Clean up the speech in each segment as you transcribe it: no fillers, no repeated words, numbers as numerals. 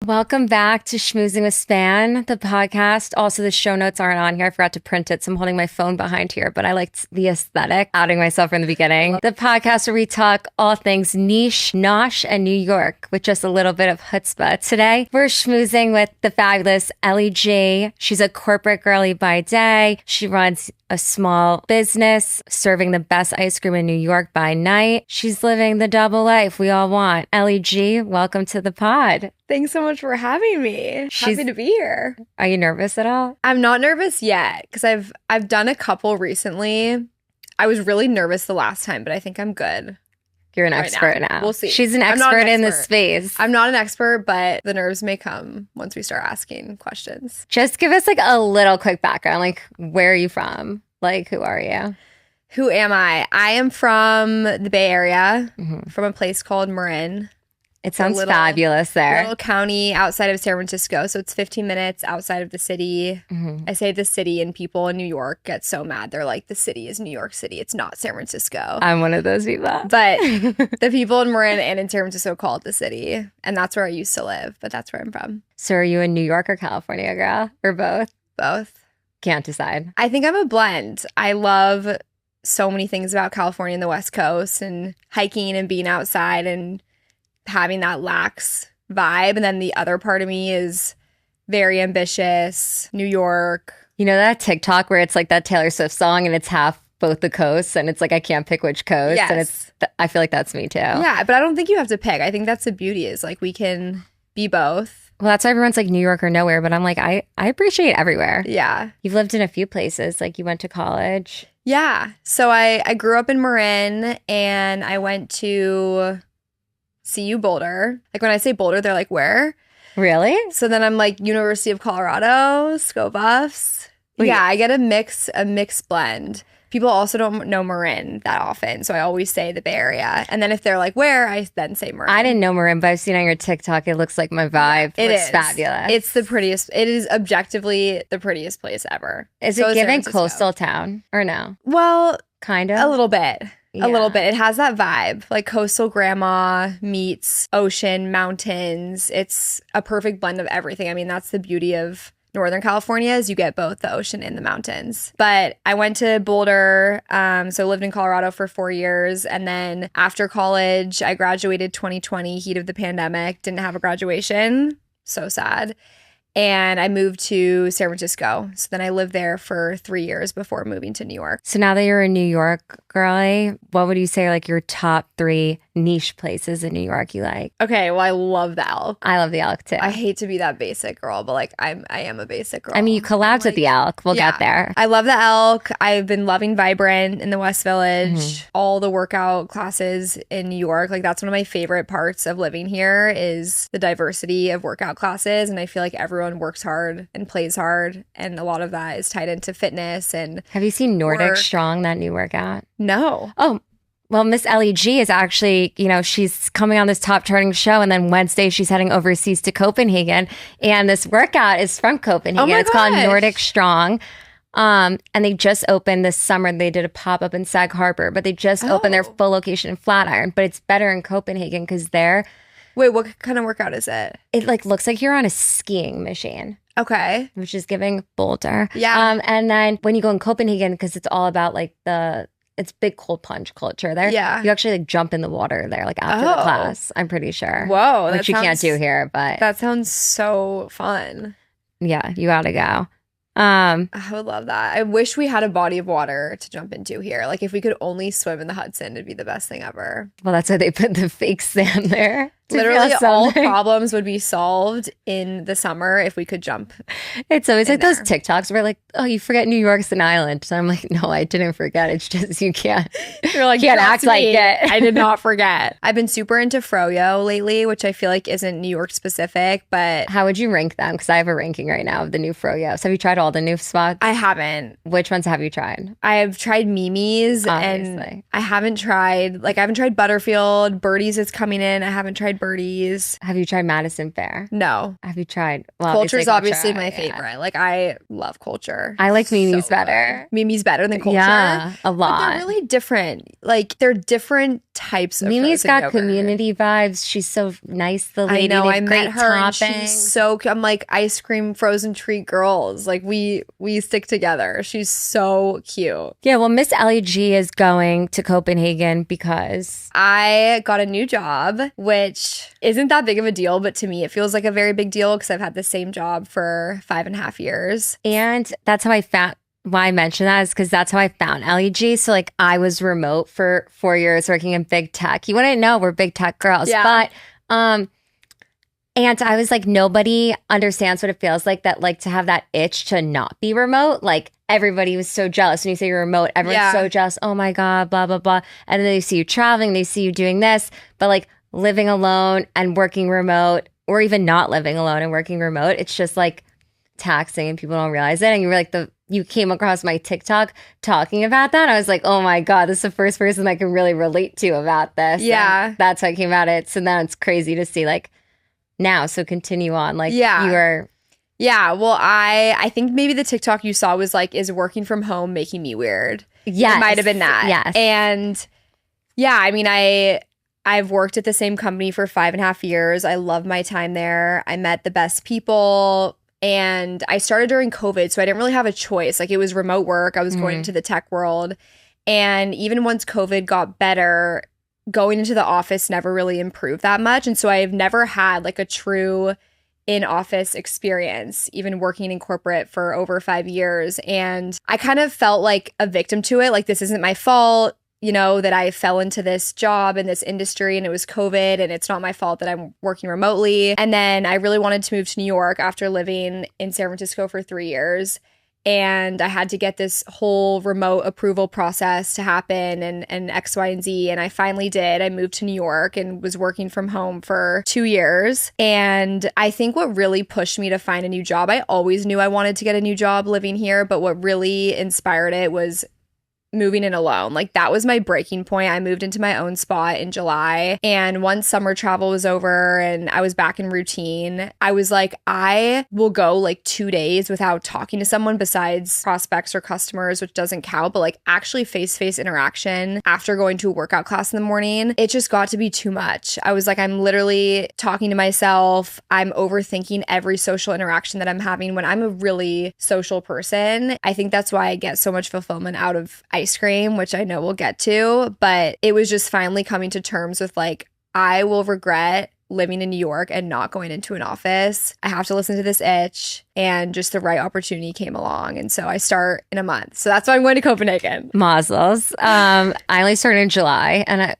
Welcome back to Schmoozing with Span, the podcast. Also, the show notes aren't on here. I forgot to print it, so I'm holding my phone behind here, but I liked the aesthetic, outing myself from the beginning. The podcast where we talk all things niche, nosh, and New York with just a little bit of chutzpah. Today, we're schmoozing with the fabulous Ellie G. She's a corporate girly by day. She runs a small business serving the best ice cream in New York by night. She's living the double life we all want. Ellie G, welcome to the pod. Thanks so much for having me. Happy to be here. Are you nervous at all? I'm not nervous yet because I've done a couple recently. I was really nervous the last time, but I think I'm good. You're an expert now. We'll see. She's an expert in this space. I'm not an expert, but the nerves may come once we start asking questions. Just give us like a little quick background. Like, where are you from? Like, who are you? Who am I? I am from the Bay Area, from a place called Marin. It sounds fabulous there. Little county outside of San Francisco. So it's 15 minutes outside of the city. I say the city and people in New York get so mad. They're like, the city is New York City. It's not San Francisco. I'm one of those people. But the people in Marin and in San Francisco call it the city. And that's where I used to live. But that's where I'm from. So are you a New York or California girl? Or both? Both. Can't decide. I think I'm a blend. I love so many things about California and the West Coast and hiking and being outside and having that lax vibe. And then the other part of me is very ambitious, New York. You know that TikTok where it's like that Taylor Swift song and it's half both the coasts and it's like I can't pick which coast. Yes. And it's I feel like that's me too. Yeah, but I don't think you have to pick. I think that's the beauty is like we can be both. Well, that's why everyone's like New York or nowhere, but I'm like, I appreciate everywhere. Yeah. You've lived in a few places, like you went to college. Yeah. So I grew up in Marin and I went to CU Boulder. Like when I say Boulder, they're like, where? Really? So then I'm like University of Colorado, Sco Buffs. Wait. Yeah, I get a mixed blend. People also don't know Marin that often, so I always say the Bay Area. And then if they're like, where? I then say Marin. I didn't know Marin, but I've seen on your TikTok. It looks like my vibe. It looks is fabulous. It's the prettiest. It is objectively the prettiest place ever. Is So it San giving Francisco. coastal town or no? Well, Kind of. a little bit. Yeah. A little bit. It has that vibe, like coastal grandma meets ocean, mountains. It's a perfect blend of everything. I mean, that's the beauty of Northern California is you get both the ocean and the mountains. But I went to Boulder, so lived in Colorado for 4 years. And then after college, I graduated 2020, heat of the pandemic, didn't have a graduation. So sad. And I moved to San Francisco. So then I lived there for 3 years before moving to New York. So now that you're a New York girly, what would you say are like your top 3 niche places in New York you like? Okay, well, I love the Elk. I love the Elk too. I hate to be that basic girl, but like I am a basic girl. I mean, you collabed with the Elk. We'll get there. I love the Elk. I've been loving Vibrant in the West Village. All the workout classes in New York. Like that's one of my favorite parts of living here is the diversity of workout classes. And I feel like everyone works hard and plays hard. And a lot of that is tied into fitness and Have you seen Nordic work. Strong, that new workout? No. Oh, well, Miss Ellie G is actually, she's coming on this top charting show. And then Wednesday, she's heading overseas to Copenhagen. And this workout is from Copenhagen. Oh my It's called gosh. Nordic Strong. And they just opened this summer. They did a pop-up in Sag Harbor, but they just opened their full location in Flatiron. But it's better in Copenhagen because there, Wait, what kind of workout is it? it like looks like you're on a skiing machine, Okay. which is giving Boulder. Yeah. And then when you go in Copenhagen, because it's all about like it's big cold plunge culture there. Yeah. You actually like jump in the water there, like after the Oh. class. I'm pretty sure. Whoa. Which you can't do here, but That sounds so fun. yeah, you gotta go. I would love that. I wish we had a body of water to jump into here. Like if we could only swim in the Hudson, it'd be the best thing ever. Well, that's why they put the fake sand there. to Literally feel all something. problems would be solved in the summer if we could jump. It's always in like those there. TikToks where like, oh, you forget New York's an island. So I'm like, no, I didn't forget. It's just you can't. You're like, Can't "Trust act like me, it." I did not forget. I've been super into froyo lately, which I feel like isn't New York specific, but How would you rank them? Because I have a ranking right now of the new froyos. Have you tried all the new spots? I haven't. Which ones have you tried? I've tried Mimi's Obviously. and I haven't tried Butterfield. Birdie's is coming in. I haven't tried tried Birdie's. Have you tried Madison Fair? No. Have you tried? Well, Culture's obviously my yeah. favorite. Like, I love Culture. I like Mimi's So better. good. Mimi's better than Culture? Yeah, a lot. But they're really different. Like, they're different types of Mimi's frozen got yogurt. community vibes. She's so nice, the lady. I know. They I have met great her and toppings. she's so I'm like ice cream frozen treat girls. Like, we stick together. She's so cute. Yeah, well, Miss Ellie G is going to Copenhagen because I got a new job, which isn't that big of a deal, but to me it feels like a very big deal because I've had the same job for 5.5 years. and that's how I found why I mentioned that is because that's how I found Ellie G. So like I was remote for 4 years working in big tech. You wouldn't know we're big tech girls, Yeah. but and I was like, nobody understands what it feels like to have that itch to not be remote. Like everybody was so jealous when you say you're remote. Everyone's Yeah. so jealous. Oh my God, blah, blah, blah. And then they see you traveling, they see you doing this, but like living alone and working remote, or even not living alone and working remote, it's just like taxing and people don't realize it. And you were like you came across my TikTok talking about that. I was like, oh my God, this is the first person I can really relate to about this. Yeah. And that's how I came at it. So now it's crazy to see like now. So continue on. Like Yeah. you are. Yeah, well, I think maybe the TikTok you saw was like, is working from home making me weird? Yes. It might have been that. Yes. And yeah, I mean, I've worked at the same company for 5.5 years. I love my time there. I met the best people. And I started during COVID, so I didn't really have a choice. Like, it was remote work. I was going into the tech world. And even once COVID got better, going into the office never really improved that much. And so I've never had like a true in-office experience, even working in corporate for over 5 years. And I kind of felt like a victim to it. Like, this isn't my fault, you know, that I fell into this job in this industry and it was COVID, and it's not my fault that I'm working remotely. And then I really wanted to move to New York after living in San Francisco for 3 years. And I had to get this whole remote approval process to happen and X, Y, and Z. And I finally did. I moved to New York and was working from home for 2 years. And I think what really pushed me to find a new job, I always knew I wanted to get a new job living here, but what really inspired it was moving in alone. Like, that was my breaking point. I moved into my own spot in July. And once summer travel was over and I was back in routine, I was like, I will go like 2 days without talking to someone besides prospects or customers, which doesn't count, but like actually face-to-face interaction after going to a workout class in the morning. It just got to be too much. I was like, I'm literally talking to myself. I'm overthinking every social interaction that I'm having when I'm a really social person. I think that's why I get so much fulfillment out of ice cream, which I know we'll get to, but it was just finally coming to terms with like, I will regret living in New York and not going into an office. I have to listen to this itch, and just the right opportunity came along. And so I start in a month. So that's why I'm going to Copenhagen. Mazel's. I only started in July, and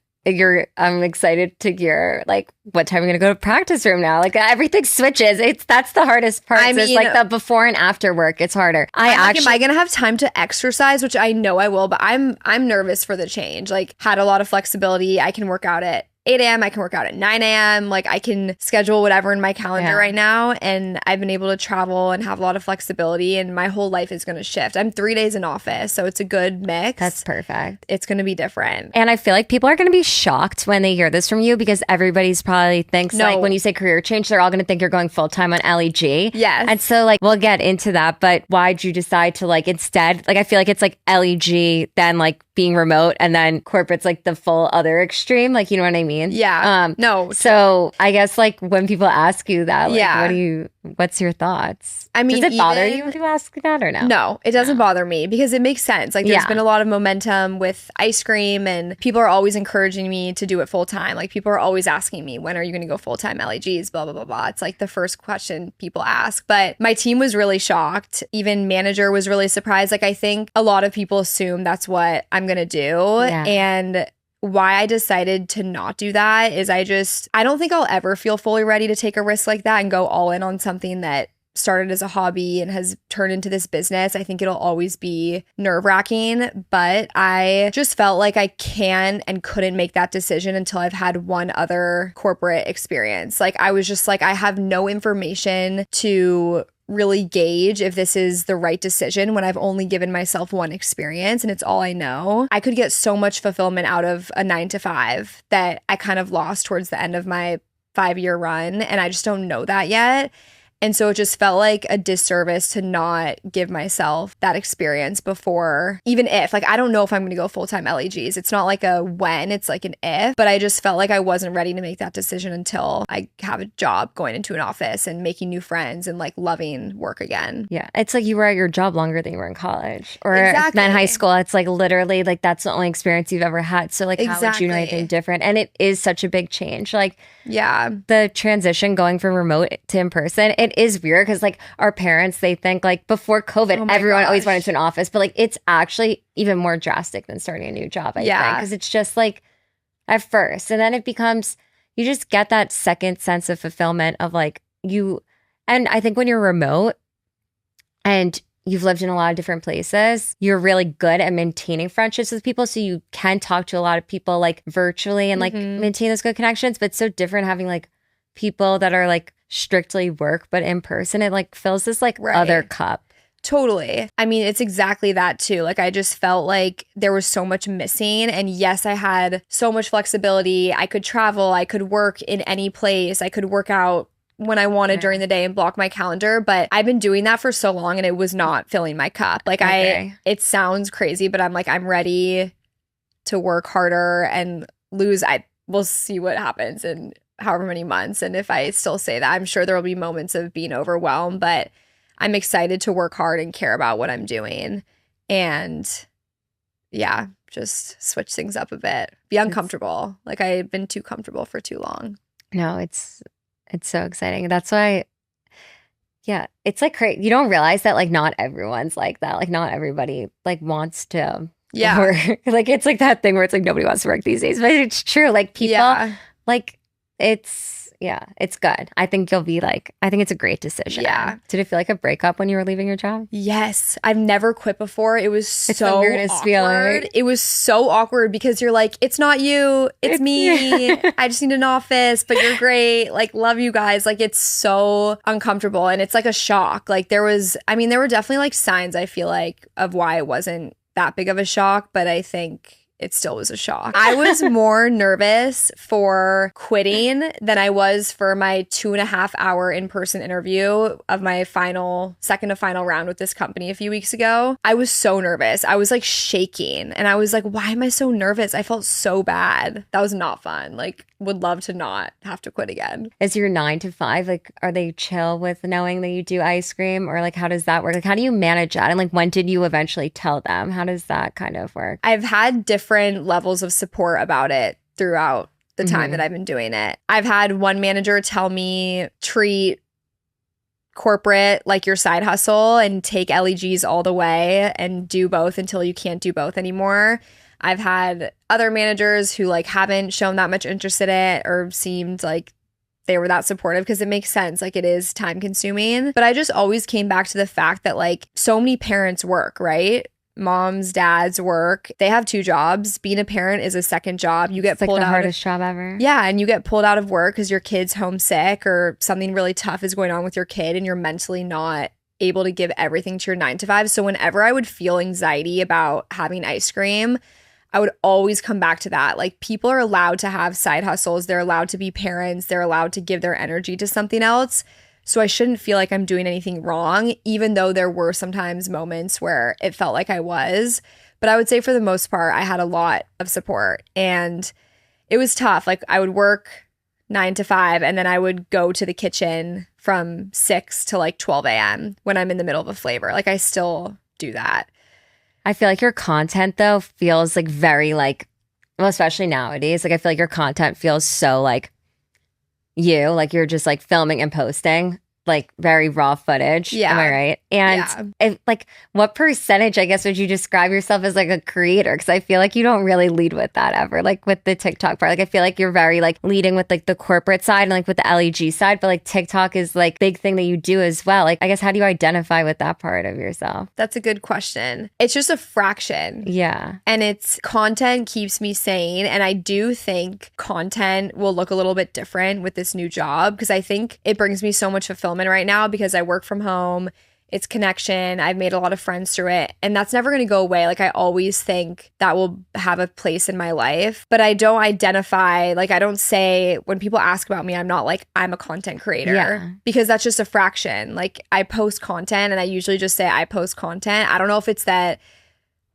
I'm excited to hear like what time I'm gonna go to practice room now. Like everything switches. That's the hardest part. I mean, it's like the before and after work. It's harder. Am I gonna have time to exercise? Which I know I will, but I'm nervous for the change. Like, had a lot of flexibility. I can work out at 8 a.m. I can work out at 9 a.m. Like, I can schedule whatever in my calendar right now. And I've been able to travel and have a lot of flexibility, and my whole life is going to shift. I'm 3 days in office, so it's a good mix. That's perfect. It's going to be different. And I feel like people are going to be shocked when they hear this from you, because everybody's probably thinks like when you say career change, they're all going to think you're going full time on Ellie G. Yes. And so like we'll get into that, but why'd you decide to like instead, like I feel like it's like Ellie G, then like being remote, and then corporate's like the full other extreme. Like, you know what I mean? Yeah. No. So I guess like when people ask you that, like, Yeah. what's your thoughts? I mean, does it bother you when people ask that or no? No, it doesn't bother me, because it makes sense. Like, there's been a lot of momentum with ice cream, and people are always encouraging me to do it full time. Like, people are always asking me, when are you going to go full time LAGs, blah, blah, blah, blah. It's like the first question people ask. But my team was really shocked. Even manager was really surprised. Like, I think a lot of people assume that's what I'm going to do. Yeah. And why I decided to not do that is I don't think I'll ever feel fully ready to take a risk like that and go all in on something that started as a hobby and has turned into this business. I think it'll always be nerve-wracking, but I just felt like I can and couldn't make that decision until I've had one other corporate experience. Like, I was just like, I have no information to really gauge if this is the right decision when I've only given myself one experience and it's all I know. I could get so much fulfillment out of a 9 to 5 that I kind of lost towards the end of my 5-year run, and I just don't know that yet. And so it just felt like a disservice to not give myself that experience before, even if, like, I don't know if I'm going to go full-time LEGs. It's not like a when, it's like an if. But I just felt like I wasn't ready to make that decision until I have a job going into an office and making new friends and like loving work again. Yeah. It's like you were at your job longer than you were in college. Or Exactly. in high school, it's like literally like that's the only experience you've ever had. So like how would you know anything different? And it is such a big change. Like yeah, the transition going from remote to in person, it is weird because like our parents, they think like before COVID, everyone always went into an office, but like it's actually even more drastic than starting a new job, I think, because it's just like at first, and then it becomes, you just get that second sense of fulfillment of like you, and I think when you're remote and you've lived in a lot of different places, you're really good at maintaining friendships with people. So you can talk to a lot of people like virtually and like maintain those good connections. But it's so different having like people that are like strictly work, but in person, it like fills this like other cup. Totally. I mean, it's exactly that too. Like, I just felt like there was so much missing. And yes, I had so much flexibility. I could travel, I could work in any place, I could work out when I wanted during the day and block my calendar. But I've been doing that for so long and it was not filling my cup. Like it sounds crazy, but I'm like, I'm ready to work harder and lose. We'll see what happens in however many months. And if I still say that, I'm sure there will be moments of being overwhelmed, but I'm excited to work hard and care about what I'm doing. And yeah, just switch things up a bit. Be uncomfortable. Like I've been too comfortable for too long. No, it's so exciting. That's why, yeah, it's like crazy. You don't realize that like not everyone's like that. Like not everybody like wants to work. Like it's like that thing where it's like nobody wants to work these days. But it's true. Like people, like it's good. I think you'll be like, I think it's a great decision. Yeah. Did it feel like a breakup when you were leaving your job? Yes. I've never quit before. It was so the weirdest awkward. Feeling. It was so awkward because you're like, it's not you, it's me. I just need an office, but you're great. Like, love you guys. Like, it's so uncomfortable and it's like a shock. Like there were definitely like signs, I feel like, of why it wasn't that big of a shock, but I think it still was a shock. I was more nervous for quitting than I was for my 2.5-hour in-person interview of my second to final round with this company a few weeks ago. I was so nervous. I was like shaking and I was like, why am I so nervous? I felt so bad. That was not fun. Like, would love to not have to quit again. Is your 9 to 5, like, are they chill with knowing that you do ice cream, or like, how does that work? Like, how do you manage that? And like, when did you eventually tell them? How does that kind of work? I've had different levels of support about it throughout the time that I've been doing it. I've had one manager tell me, treat corporate like your side hustle and take LEGs all the way and do both until you can't do both anymore. I've had other managers who like haven't shown that much interest in it or seemed like they were that supportive, because it makes sense. Like, it is time consuming. But I just always came back to the fact that like so many parents work, right? Moms, dads work. They have 2 jobs. Being a parent is a second job. You get pulled out. It's like the hardest job ever. Yeah, and you get pulled out of work because your kid's homesick or something really tough is going on with your kid and you're mentally not able to give everything to your 9 to 5. So whenever I would feel anxiety about having ice cream, I would always come back to that. Like, people are allowed to have side hustles. They're allowed to be parents. They're allowed to give their energy to something else. So I shouldn't feel like I'm doing anything wrong, even though there were sometimes moments where it felt like I was. But I would say for the most part, I had a lot of support and it was tough. Like, I would work 9 to 5 and then I would go to the kitchen from 6 to like 12 a.m. when I'm in the middle of a flavor. Like, I still do that. I feel like your content though feels like very like, well, especially nowadays, like I feel like your content feels so like you, like you're just like filming and posting like very raw footage. Yeah. Am I right? And if, like, what percentage, I guess, would you describe yourself as like a creator? Because I feel like you don't really lead with that ever, like with the TikTok part. Like, I feel like you're very like leading with like the corporate side and like with the LEG side, but like TikTok is like big thing that you do as well. Like, I guess, how do you identify with that part of yourself? That's a good question. It's just a fraction. Yeah. And it's content keeps me sane. And I do think content will look a little bit different with this new job, because I think it brings me so much fulfillment right now because I work from home. It's connection. I've made a lot of friends through it. And that's never going to go away. Like I always think that will have a place in my life. But I don't identify, like I don't say, when people ask about me, I'm not like, I'm a content creator. Because that's just a fraction. Like I post content and I usually just say I post content. I don't know if it's that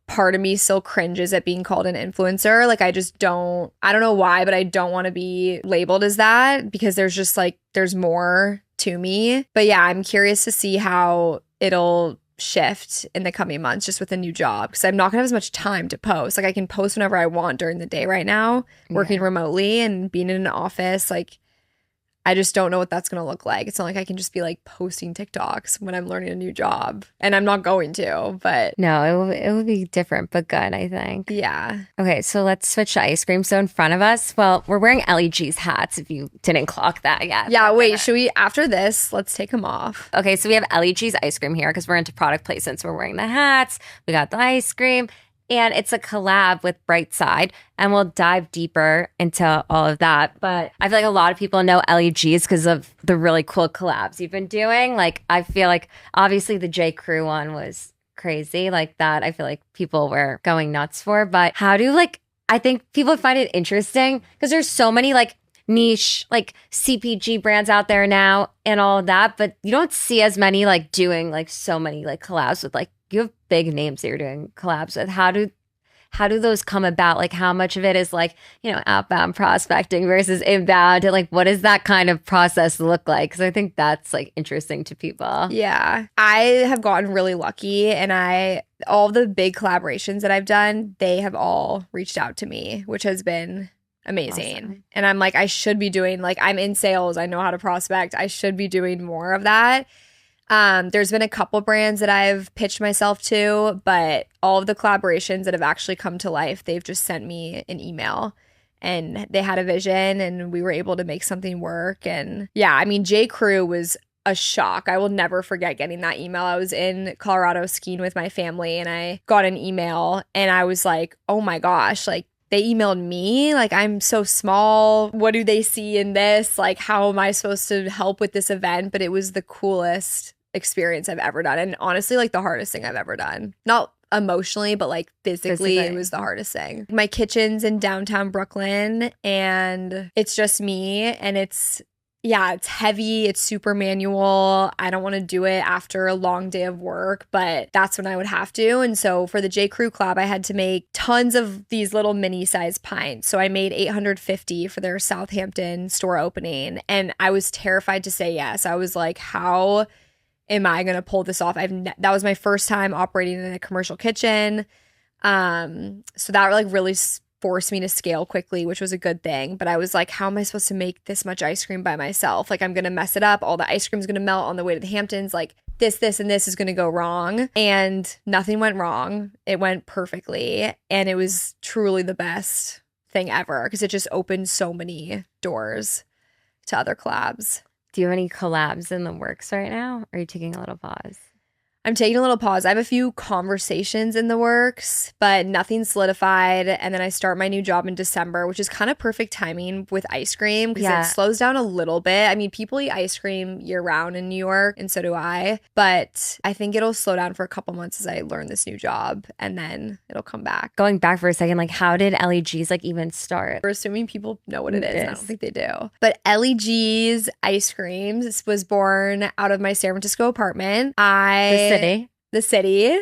part of me still cringes at being called an influencer. Like I don't know why, but I don't want to be labeled as that because there's just like, there's more to me. But yeah, I'm curious to see how it'll shift in the coming months just with a new job because I'm not gonna have as much time to post. Like I can post whenever I want during the day right now, working remotely and being in an office. Like I just don't know what that's gonna look like. It's not like I can just be like posting TikToks when I'm learning a new job, and I'm not going to. But no, it will be different, but good, I think. Yeah. Okay, so let's switch to ice cream. So in front of us, well, we're wearing Ellie G's hats. If you didn't clock that yet. Yeah. Wait. Should we after this? Let's take them off. Okay, so we have Ellie G's ice cream here because we're into product placement. So we're wearing the hats. We got the ice cream. And it's a collab with Brightside, and we'll dive deeper into all of that. But I feel like a lot of people know Ellie G's because of the really cool collabs you've been doing. Like, I feel like obviously the J.Crew one was crazy. Like that, I feel like people were going nuts for. But how do I think people find it interesting because there's so many like niche like CPG brands out there now and all of that, but you don't see as many like doing like so many like collabs with like you have big names that you're doing collabs with. How do those come about? Like how much of it is like, outbound prospecting versus inbound? And like what does that kind of process look like? Because I think that's like interesting to people. Yeah. I have gotten really lucky and all the big collaborations that I've done, they have all reached out to me, which has been amazing. Awesome. And I'm like, I should be doing like, I'm in sales. I know how to prospect. I should be doing more of that. There's been a couple brands that I've pitched myself to, but all of the collaborations that have actually come to life, they've just sent me an email and they had a vision and we were able to make something work. And yeah, I mean, J.Crew was a shock. I will never forget getting that email. I was in Colorado skiing with my family and I got an email and I was like, oh my gosh, like they emailed me, like I'm so small. What do they see in this? Like, how am I supposed to help with this event? But it was the coolest experience I've ever done. And honestly, like the hardest thing I've ever done. Not emotionally, but like physically, it was the hardest thing. My kitchen's in downtown Brooklyn and it's just me and it's heavy. It's super manual. I don't want to do it after a long day of work, but that's when I would have to. And so for the J.Crew collab, I had to make tons of these little mini size pints. So I made 850 for their Southampton store opening. And I was terrified to say yes. I was like, how am I going to pull this off? That was my first time operating in a commercial kitchen. So that like really forced me to scale quickly, which was a good thing. But I was like, how am I supposed to make this much ice cream by myself? Like, I'm going to mess it up. All the ice cream is going to melt on the way to the Hamptons. Like this, and this is going to go wrong. And nothing went wrong. It went perfectly. And it was truly the best thing ever because it just opened so many doors to other collabs. Do you have any collabs in the works right now? Or are you taking a little pause? I'm taking a little pause. I have a few conversations in the works, but nothing solidified. And then I start my new job in December, which is kind of perfect timing with ice cream because it slows down a little bit. I mean, people eat ice cream year round in New York, and so do I. But I think it'll slow down for a couple months as I learn this new job, and then it'll come back. Going back for a second, like how did Ellie G's like even start? We're assuming people know what it is. And I don't think they do. But Ellie G's ice creams was born out of my San Francisco apartment. The city.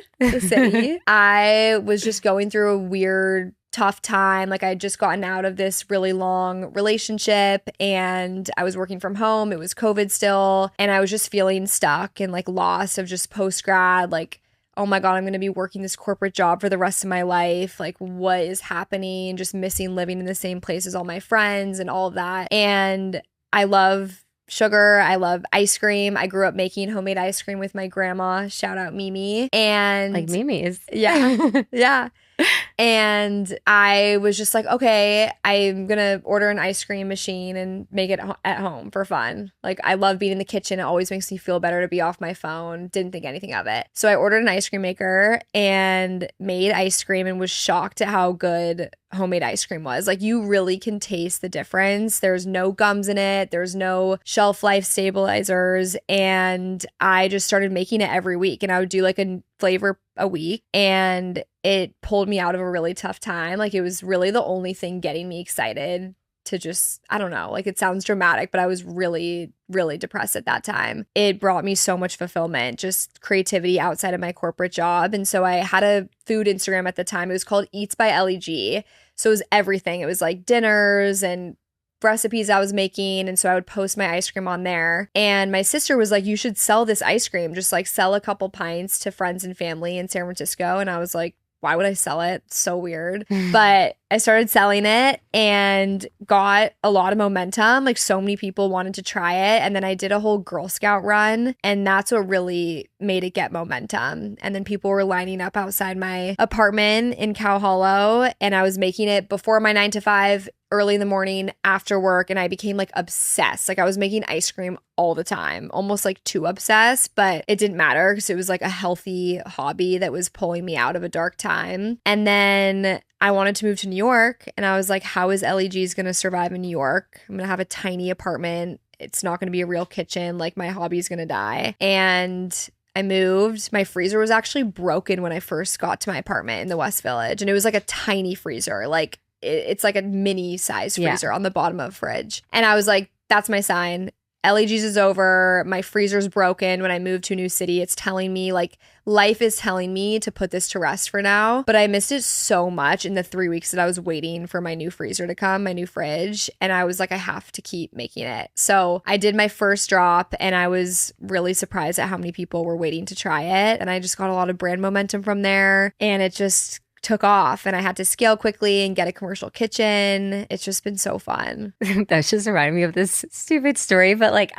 I was just going through a weird, tough time. Like I had just gotten out of this really long relationship and I was working from home. It was COVID still. And I was just feeling stuck and like lost of just post-grad. Like, oh my God, I'm going to be working this corporate job for the rest of my life. Like what is happening? Just missing living in the same place as all my friends and all of that. And I love sugar. I love ice cream. I grew up making homemade ice cream with my grandma. Shout out Mimi. And like Mimi's. Yeah. Yeah. And I was just like, okay, I'm going to order an ice cream machine and make it at home for fun. Like I love being in the kitchen. It always makes me feel better to be off my phone. Didn't think anything of it. So I ordered an ice cream maker and made ice cream and was shocked at how good homemade ice cream was. Like, you really can taste the difference. There's no gums in it. There's no shelf life stabilizers. And I just started making it every week, and I would do like a flavor a week, and it pulled me out of a really tough time. Like, it was really the only thing getting me excited to just, I don't know, like, it sounds dramatic, but I was really, really depressed at that time. It brought me so much fulfillment, just creativity outside of my corporate job. And so I had a food Instagram at the time. It was called Eats by Ellie G. So it was everything. It was like dinners and recipes I was making. And so I would post my ice cream on there. And my sister was like, you should sell this ice cream. Just like sell a couple pints to friends and family in San Francisco. And I was like, why would I sell it? It's so weird. But I started selling it and got a lot of momentum. Like, so many people wanted to try it. And then I did a whole Girl Scout run, and that's what really made it get momentum. And then people were lining up outside my apartment in Cow Hollow, and I was making it before my 9 to 5, early in the morning, after work, and I became like obsessed. Like, I was making ice cream all the time, almost like too obsessed, but it didn't matter because it was like a healthy hobby that was pulling me out of a dark time. And then I wanted to move to New York, and I was like, how is Ellie G's going to survive in New York? I'm going to have a tiny apartment. It's not going to be a real kitchen. Like, my hobby is going to die. And I moved. My freezer was actually broken when I first got to my apartment in the West Village, and it was like a tiny freezer. Like, it's like a mini size freezer on the bottom of a fridge. And I was like, that's my sign. Ellie G's is over. My freezer's broken. When I moved to a new city, it's telling me, like, life is telling me to put this to rest for now. But I missed it so much in the 3 weeks that I was waiting for my new freezer to come, my new fridge. And I was like, I have to keep making it. So I did my first drop, and I was really surprised at how many people were waiting to try it. And I just got a lot of brand momentum from there. And it just took off, and I had to scale quickly and get a commercial kitchen. It's just been so fun. That's just reminding me of this stupid story, but like,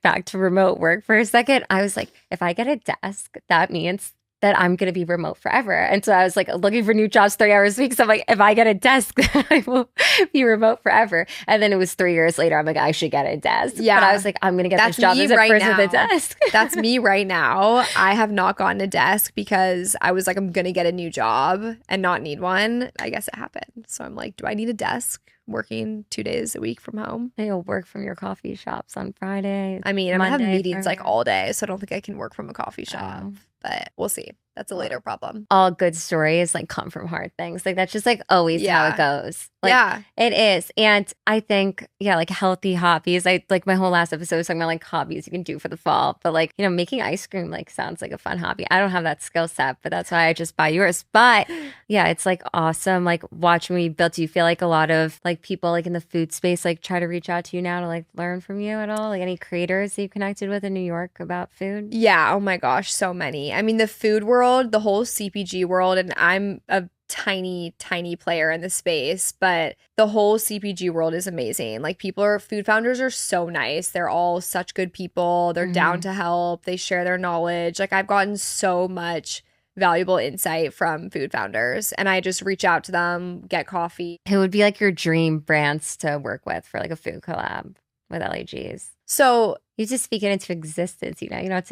back to remote work for a second. I was like, if I get a desk, that means that I'm going to be remote forever. And so I was like looking for new jobs 3 hours a week. So I'm like, if I get a desk, I will be remote forever. And then it was 3 years later, I'm like, I should get a desk. Yeah. But I was like, I'm going to get this job as a person with a desk. That's me right now. I have not gotten a desk because I was like, I'm going to get a new job and not need one. I guess it happened. So I'm like, do I need a desk? Working 2 days a week from home. You'll work from your coffee shops on Friday. I mean, I'm going to have meetings Friday. like all day, so I don't think I can work from a coffee shop. But we'll see. That's a later problem. All good stories like come from hard things. Like, that's just like always how it goes. Like, yeah, it is. And I think, like healthy hobbies. I like my whole last episode was talking about like hobbies you can do for the fall. But like, making ice cream like sounds like a fun hobby. I don't have that skill set, but that's why I just buy yours. But yeah, it's like awesome. Like, watching me build. Do you feel like a lot of like people like in the food space like try to reach out to you now to like learn from you at all? Like, any creators that you connected with in New York about food? Yeah. Oh my gosh, so many. I mean, the food world, the whole CPG world, and I'm a tiny player in the space, but the whole CPG world is amazing. Like, food founders are so nice. They're all such good people. They're down to help. They share their knowledge. Like, I've gotten so much valuable insight from food founders, and I just reach out to them, get coffee. Who would be like your dream brands to work with for like a food collab with Ellie G's? So you just speak it into existence, you don't have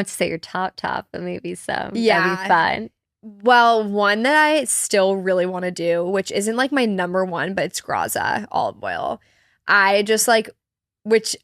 to say your top, but maybe some. Yeah. That'd be fun. Well, one that I still really want to do, which isn't like my number one, but it's Graza olive oil. I just like, which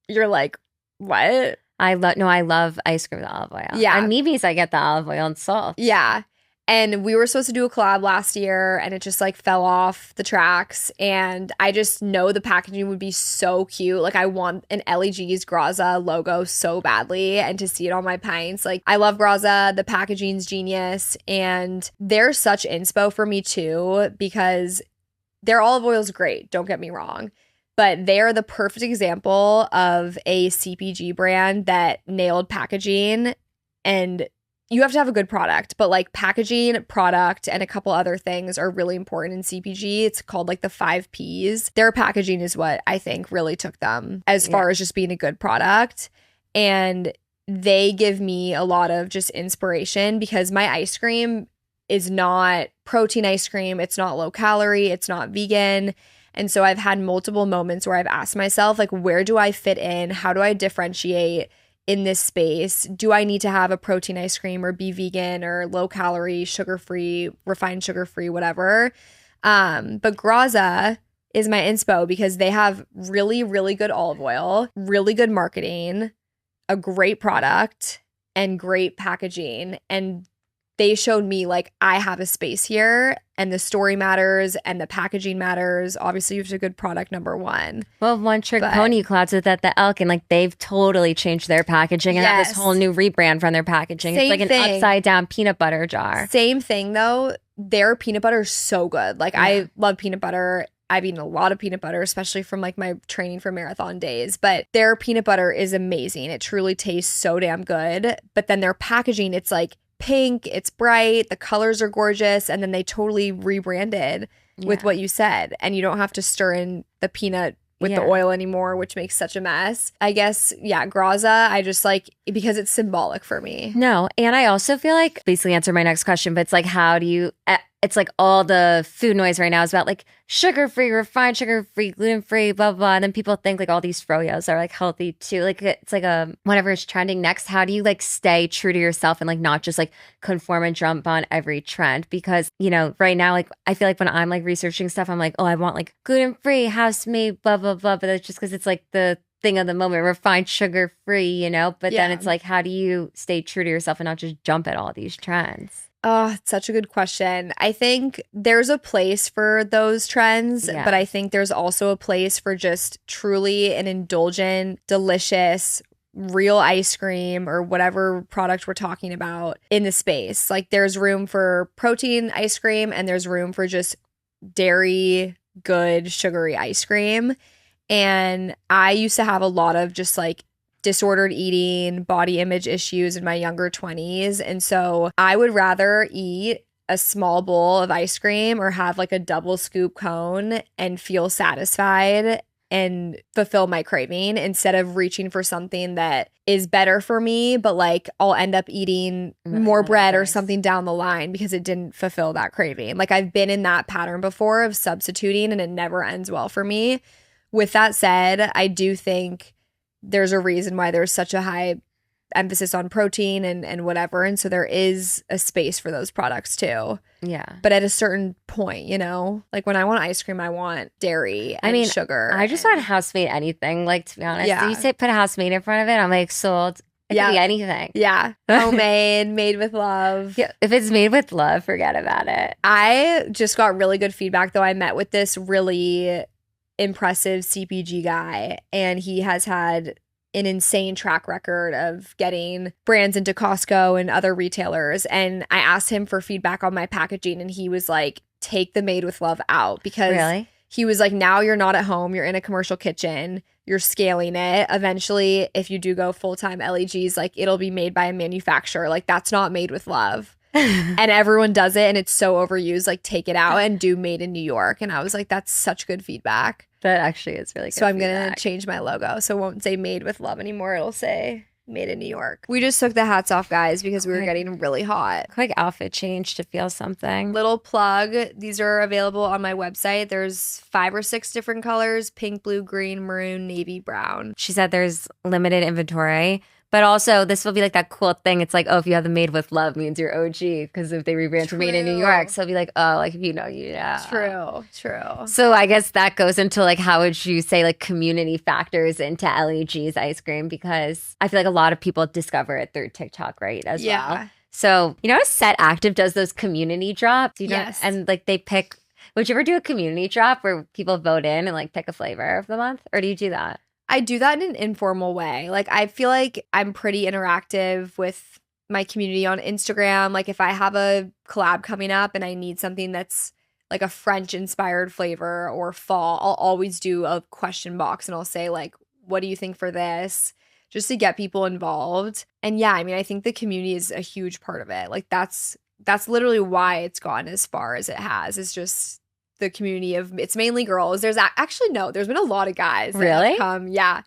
you're like, what? I love ice cream with olive oil. Yeah. On Mimi's, I get the olive oil and salt. Yeah. And we were supposed to do a collab last year, and it just like fell off the tracks. And I just know the packaging would be so cute. Like, I want an Ellie G's Graza logo so badly, and to see it on my pints. Like, I love Graza. The packaging's genius. And they're such inspo for me too, because their olive oil is great. Don't get me wrong. But they're the perfect example of a CPG brand that nailed packaging. And you have to have a good product, but like packaging, product, and a couple other things are really important in CPG. It's called like the 5 Ps. Their packaging is what I think really took them as far as just being a good product. And they give me a lot of just inspiration, because my ice cream is not protein ice cream. It's not low calorie. It's not vegan. And so I've had multiple moments where I've asked myself, like, where do I fit in? How do I differentiate in this space? Do I need to have a protein ice cream or be vegan or low calorie, sugar-free, refined sugar-free, whatever? But Graza is my inspo because they have really, really good olive oil, really good marketing, a great product, and great packaging. And they showed me like I have a space here and the story matters and the packaging matters. Obviously, you have a good product, number one. Well, One Trick Pony Clouds with at the Elk, and like they've totally changed their packaging and have this whole new rebrand from their packaging. It's like an upside down peanut butter jar. Same thing though. Their peanut butter is so good. Like I love peanut butter. I've eaten a lot of peanut butter, especially from like my training for marathon days. But their peanut butter is amazing. It truly tastes so damn good. But then their packaging, it's like pink, it's bright, the colors are gorgeous, and then they totally rebranded with what you said. And you don't have to stir in the peanut with the oil anymore, which makes such a mess. I guess, Graza, I just like because it's symbolic for me. No, and I also feel like basically answer my next question, but it's like how do you it's like all the food noise right now is about like sugar-free, refined sugar-free, gluten-free, blah, blah, blah. And then people think like all these froyos are like healthy too. Like it's like whatever is trending next. How do you like stay true to yourself and like not just like conform and jump on every trend? Because, you know, right now, like I feel like when I'm like researching stuff, I'm like, oh, I want like gluten-free, house-made, blah, blah, blah. But it's just because it's like the thing of the moment, refined sugar-free, you know? But then it's like, how do you stay true to yourself and not just jump at all these trends? Oh, it's such a good question. I think there's a place for those trends, but I think there's also a place for just truly an indulgent, delicious, real ice cream or whatever product we're talking about in the space. Like there's room for protein ice cream and there's room for just dairy, good, sugary ice cream. And I used to have a lot of just like disordered eating, body image issues in my younger 20s. And so I would rather eat a small bowl of ice cream or have like a double scoop cone and feel satisfied and fulfill my craving instead of reaching for something that is better for me, but like I'll end up eating more bread or something down the line because it didn't fulfill that craving. Like I've been in that pattern before of substituting and it never ends well for me. With that said, I do think there's a reason why there's such a high emphasis on protein and whatever. And so there is a space for those products too. Yeah. But at a certain point, you know, like when I want ice cream, I want dairy and sugar. I just want house-made anything, like to be honest. Yeah. You say put house-made in front of it, I'm like sold. It could be anything. Yeah. Homemade, made with love. Yeah. If it's made with love, forget about it. I just got really good feedback though. I met with this really impressive CPG guy and he has had an insane track record of getting brands into Costco and other retailers. And I asked him for feedback on my packaging and he was like, take the made with love out because he was like, now you're not at home. You're in a commercial kitchen. You're scaling it. Eventually, if you do go full-time Ellie G's, like it'll be made by a manufacturer. Like that's not made with love. And everyone does it and it's so overused. Like take it out and do made in New York. And I was like, that's such good feedback. That actually is really good. So I'm going to change my logo. So it won't say made with love anymore. It'll say made in New York. We just took the hats off, guys, because we were getting really hot. Quick outfit change to feel something. Little plug. These are available on my website. There's 5 or 6 different colors: pink, blue, green, maroon, navy, brown. She said there's limited inventory. But also, this will be like that cool thing. It's like, oh, if you have the made with love means you're OG. Because if they rebrand to made in New York, so it'll be like, oh, like if you know, you know. True. So I guess that goes into like, how would you say like community factors into Ellie G's ice cream? Because I feel like a lot of people discover it through TikTok, right? As well. So, you know, Set Active does those community drops. You know? Yes. And like they pick, would you ever do a community drop where people vote in and like pick a flavor of the month? Or do you do that? I do that in an informal way. Like, I feel like I'm pretty interactive with my community on Instagram. Like, if I have a collab coming up and I need something that's like a French-inspired flavor or fall, I'll always do a question box and I'll say, like, what do you think for this? Just to get people involved. And yeah, I mean, I think the community is a huge part of it. Like, that's literally why it's gone as far as it has. It's just the community of, it's mainly girls. There's actually there's been a lot of guys that have come. Yeah.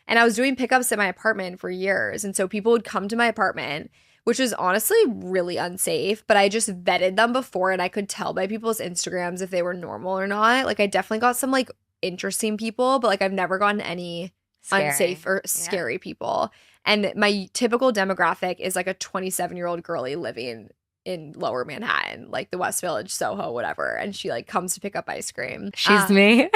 And I was doing pickups at my apartment for years. And so people would come to my apartment, which was honestly really unsafe, but I just vetted them before and I could tell by people's Instagrams if they were normal or not. Like I definitely got some like interesting people, but like I've never gotten any unsafe or scary people. And my typical demographic is like a 27-year-old girly living in Lower Manhattan, like the West Village, Soho, whatever. And she like comes to pick up ice cream. She's me.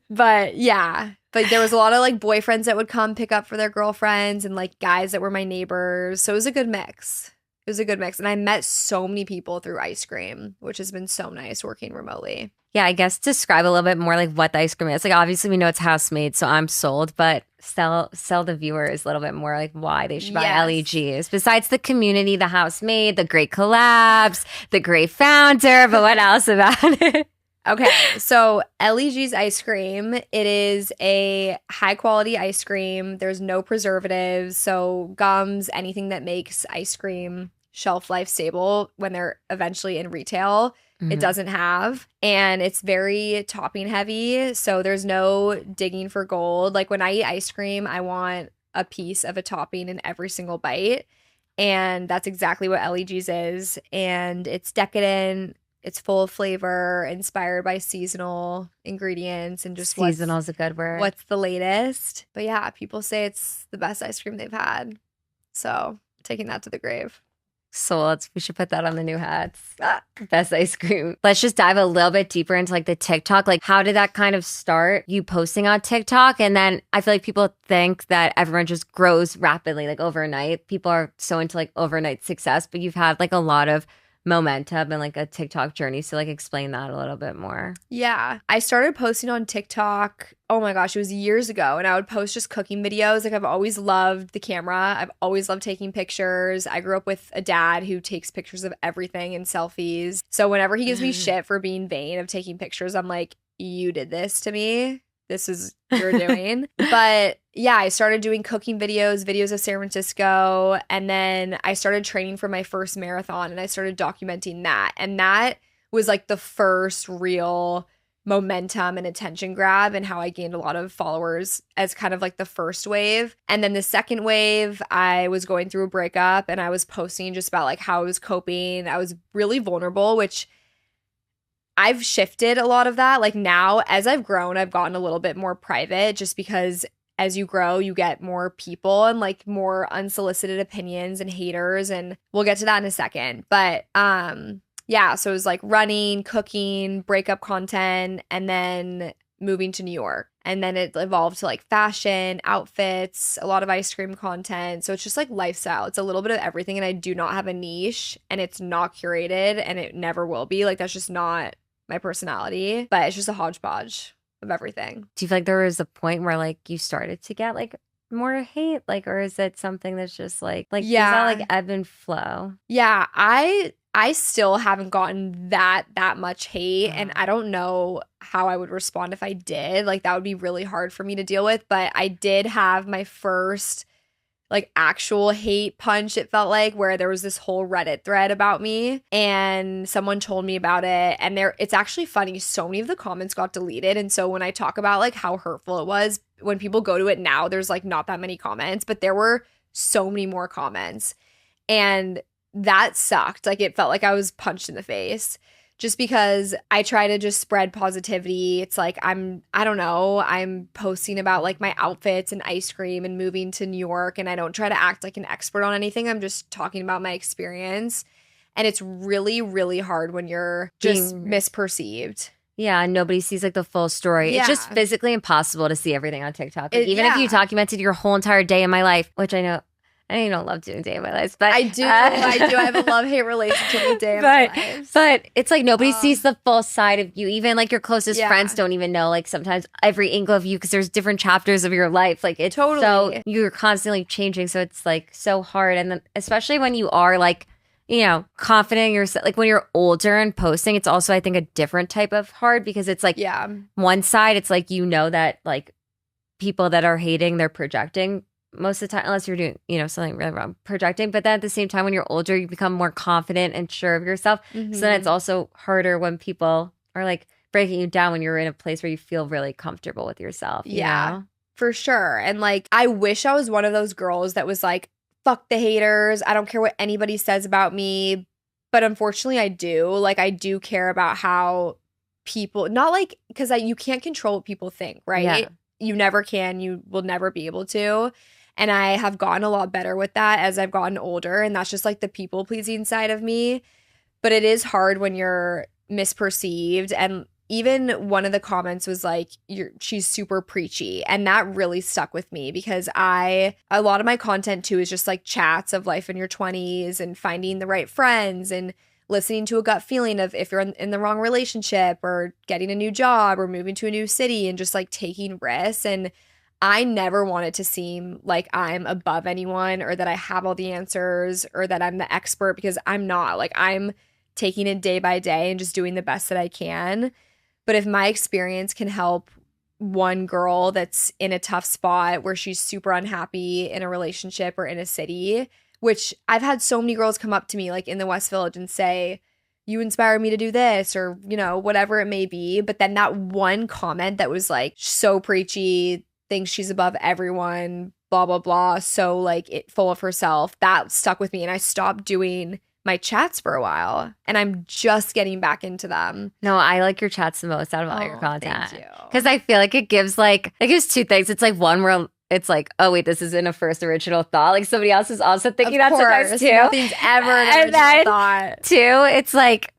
But yeah, but there was a lot of like boyfriends that would come pick up for their girlfriends and like guys that were my neighbors. So it was a good mix. It was a good mix. And I met so many people through ice cream, which has been so nice working remotely. Yeah, I guess describe a little bit more like what the ice cream is. Like obviously we know it's house made, so I'm sold, but sell the viewers a little bit more like why they should buy Ellie G's. Besides the community, the house made, the great collabs, the great founder, but what else about it? Okay, so Ellie G's ice cream, it is a high quality ice cream. There's no preservatives, so gums, anything that makes ice cream shelf life stable when they're eventually in retail, it doesn't have. And it's very topping heavy, so there's no digging for gold. Like when I eat ice cream, I want a piece of a topping in every single bite. And that's exactly what Ellie G's is. And it's decadent. It's full of flavor, inspired by seasonal ingredients and just seasonal is a good word. What's the latest? But yeah, people say it's the best ice cream they've had. So taking that to the grave. So we should put that on the new hats. Best ice cream. Let's just dive a little bit deeper into like the TikTok. Like how did that kind of start? You posting on TikTok? And then I feel like people think that everyone just grows rapidly, like overnight. People are so into like overnight success, but you've had like a lot of momentum and like a TikTok journey. So like explain that a little bit more. Yeah. I started posting on TikTok. Oh my gosh, it was years ago. And I would post just cooking videos. Like I've always loved the camera. I've always loved taking pictures. I grew up with a dad who takes pictures of everything and selfies. So whenever he gives me shit for being vain of taking pictures, I'm like, you did this to me. This is you're doing. But yeah, I started doing cooking videos of San Francisco. And then I started training for my first marathon and I started documenting that. And that was like the first real momentum and attention grab and how I gained a lot of followers as kind of like the first wave. And then the second wave, I was going through a breakup and I was posting just about like how I was coping. I was really vulnerable, which I've shifted a lot of that. Like now, as I've grown, I've gotten a little bit more private just because as you grow, you get more people and like more unsolicited opinions and haters. And we'll get to that in a second. But yeah, so it was like running, cooking, breakup content, and then moving to New York. And then it evolved to like fashion, outfits, a lot of ice cream content. So it's just like lifestyle. It's a little bit of everything. And I do not have a niche and it's not curated and it never will be. Like that's just not my personality, but it's just a hodgepodge of everything. Do you feel like there was a point where like you started to get like more hate? Like, or is it something that's just like yeah, does that like ebb and flow? Yeah, I still haven't gotten that much hate and I don't know how I would respond if I did. Like that would be really hard for me to deal with, but I did have my first like actual hate punch, it felt like, where there was this whole Reddit thread about me and someone told me about it. And it's actually funny. So many of the comments got deleted. And so when I talk about like how hurtful it was, when people go to it now, there's like not that many comments, but there were so many more comments. And that sucked. Like it felt like I was punched in the face. Just because I try to just spread positivity. It's like I don't know, I'm posting about like my outfits and ice cream and moving to New York and I don't try to act like an expert on anything. I'm just talking about my experience. And it's really, really hard when you're just misperceived. Yeah, nobody sees like the full story. Yeah. It's just physically impossible to see everything on TikTok. Like, even if you documented your whole entire day in my life, which I know you don't love doing day in my life, but I do. I have a love-hate relationship with day in my life. But it's like nobody sees the full side of you. Even like your closest friends don't even know like sometimes every angle of you because there's different chapters of your life. Like it's so you're constantly changing. So it's like so hard. And then especially when you are like, you know, confident in yourself, like when you're older and posting, it's also, I think, a different type of hard because it's like one side, it's like, you know, that like people that are hating, they're projecting most of the time, unless you're doing, you know, something really wrong, projecting. But then at the same time, when you're older, you become more confident and sure of yourself. Mm-hmm. So then it's also harder when people are like breaking you down when you're in a place where you feel really comfortable with yourself. You know? For sure. And like, I wish I was one of those girls that was like, fuck the haters. I don't care what anybody says about me. But unfortunately, I do. Like, I do care about how people, not like, because you can't control what people think, right? Yeah. You never can. You will never be able to. And I have gotten a lot better with that as I've gotten older. And that's just like the people pleasing side of me. But it is hard when you're misperceived. And even one of the comments was like, she's super preachy. And that really stuck with me because a lot of my content too is just like chats of life in your 20s and finding the right friends and listening to a gut feeling of if you're in the wrong relationship or getting a new job or moving to a new city and just like taking risks. And I never want it to seem like I'm above anyone or that I have all the answers or that I'm the expert, because I'm not. Like, I'm taking it day by day and just doing the best that I can. But if my experience can help one girl that's in a tough spot where she's super unhappy in a relationship or in a city, which I've had so many girls come up to me like in the West Village and say, you inspired me to do this, or, you know, whatever it may be. But then that one comment that was like so preachy, thinks she's above everyone, blah, blah, blah, so like full of herself, that stuck with me. And I stopped doing my chats for a while, and I'm just getting back into them. No, I like your chats the most out of all your content. Thank you. Because I feel like it gives two things. It's like one where it's like, oh wait, this isn't a first original thought. Like somebody else is also thinking that sometimes too. Nothing's ever an original thought. Two, it's like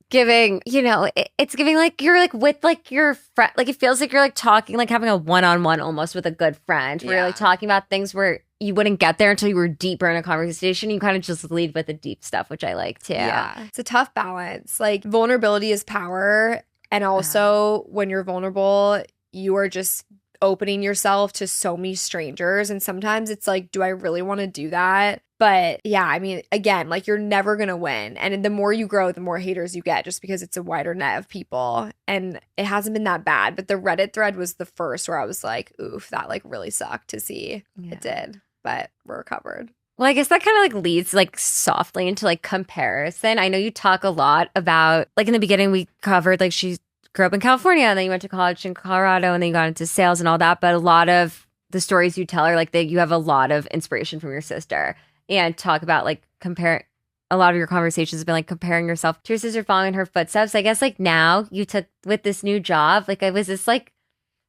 giving, you know, it's giving like you're like with like your friend, like it feels like you're like talking, like having a one-on-one almost with a good friend, where you're like talking about things where you wouldn't get there until you were deeper in a conversation. You kind of just lead with the deep stuff, which I like too. Yeah, it's a tough balance. Like, vulnerability is power, and also when you're vulnerable, you are just opening yourself to so many strangers, and sometimes it's like, do I really want to do that? But yeah, I mean, again, like, you're never gonna win, and the more you grow, the more haters you get, just because it's a wider net of people. And it hasn't been that bad, but the Reddit thread was the first where I was like, oof, that like really sucked to see. It did, but we're recovered. Well, I guess that kind of like leads like softly into like comparison. I know you talk a lot about, like in the beginning we covered like she grew up in California and then you went to college in Colorado and then you got into sales and all that. But a lot of the stories you tell are like that you have a lot of inspiration from your sister, and talk about like a lot of your conversations have been like comparing yourself to your sister, following her footsteps. I guess like now you took with this new job, like was this like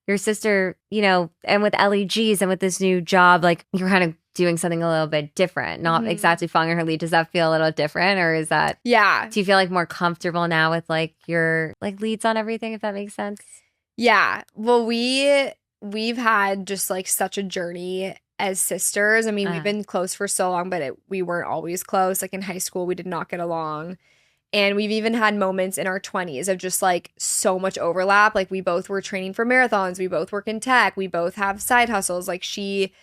your sister, you know, and with Ellie G's and with this new job, like you're kind of doing something a little bit different, not exactly following her lead. Does that feel a little different, or is that, do you feel like more comfortable now with like your like leads on everything, if that makes sense? Yeah. Well, we've had just like such a journey as sisters. I mean, we've been close for so long, but we weren't always close. Like in high school, we did not get along. And we've even had moments in our 20s of just like so much overlap. Like we both were training for marathons. We both work in tech. We both have side hustles. Like she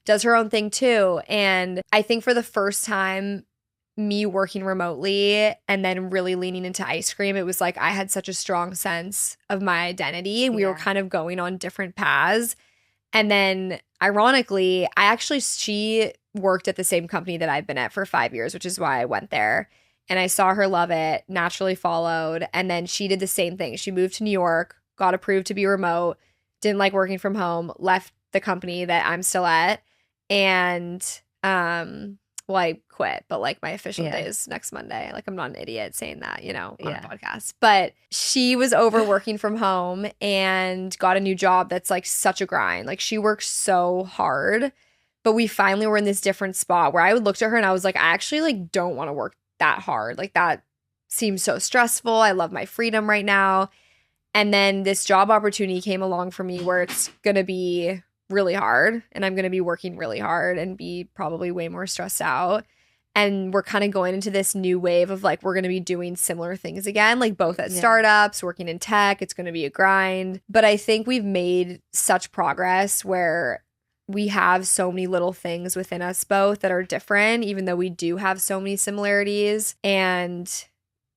does her own thing too. And I think for the first time, me working remotely and then really leaning into ice cream, it was like I had such a strong sense of my identity. We were kind of going on different paths. And then ironically, she worked at the same company that I've been at for 5 years, which is why I went there. And I saw her love it, naturally followed. And then she did the same thing. She moved to New York, got approved to be remote, didn't like working from home, left the company that I'm still at. And, well, I quit, but like my official day is next Monday. Like I'm not an idiot saying that, you know, on a podcast. But she was over working from home and got a new job that's like such a grind. Like she works so hard. But we finally were in this different spot where I would look at her and I was like, I actually like don't want to work that hard. Like that seems so stressful. I love my freedom right now. And then this job opportunity came along for me where it's going to be really hard and I'm going to be working really hard and be probably way more stressed out. And we're kind of going into this new wave of like, we're going to be doing similar things again, like both at startups, working in tech. It's going to be a grind. But I think we've made such progress where we have so many little things within us both that are different, even though we do have so many similarities. And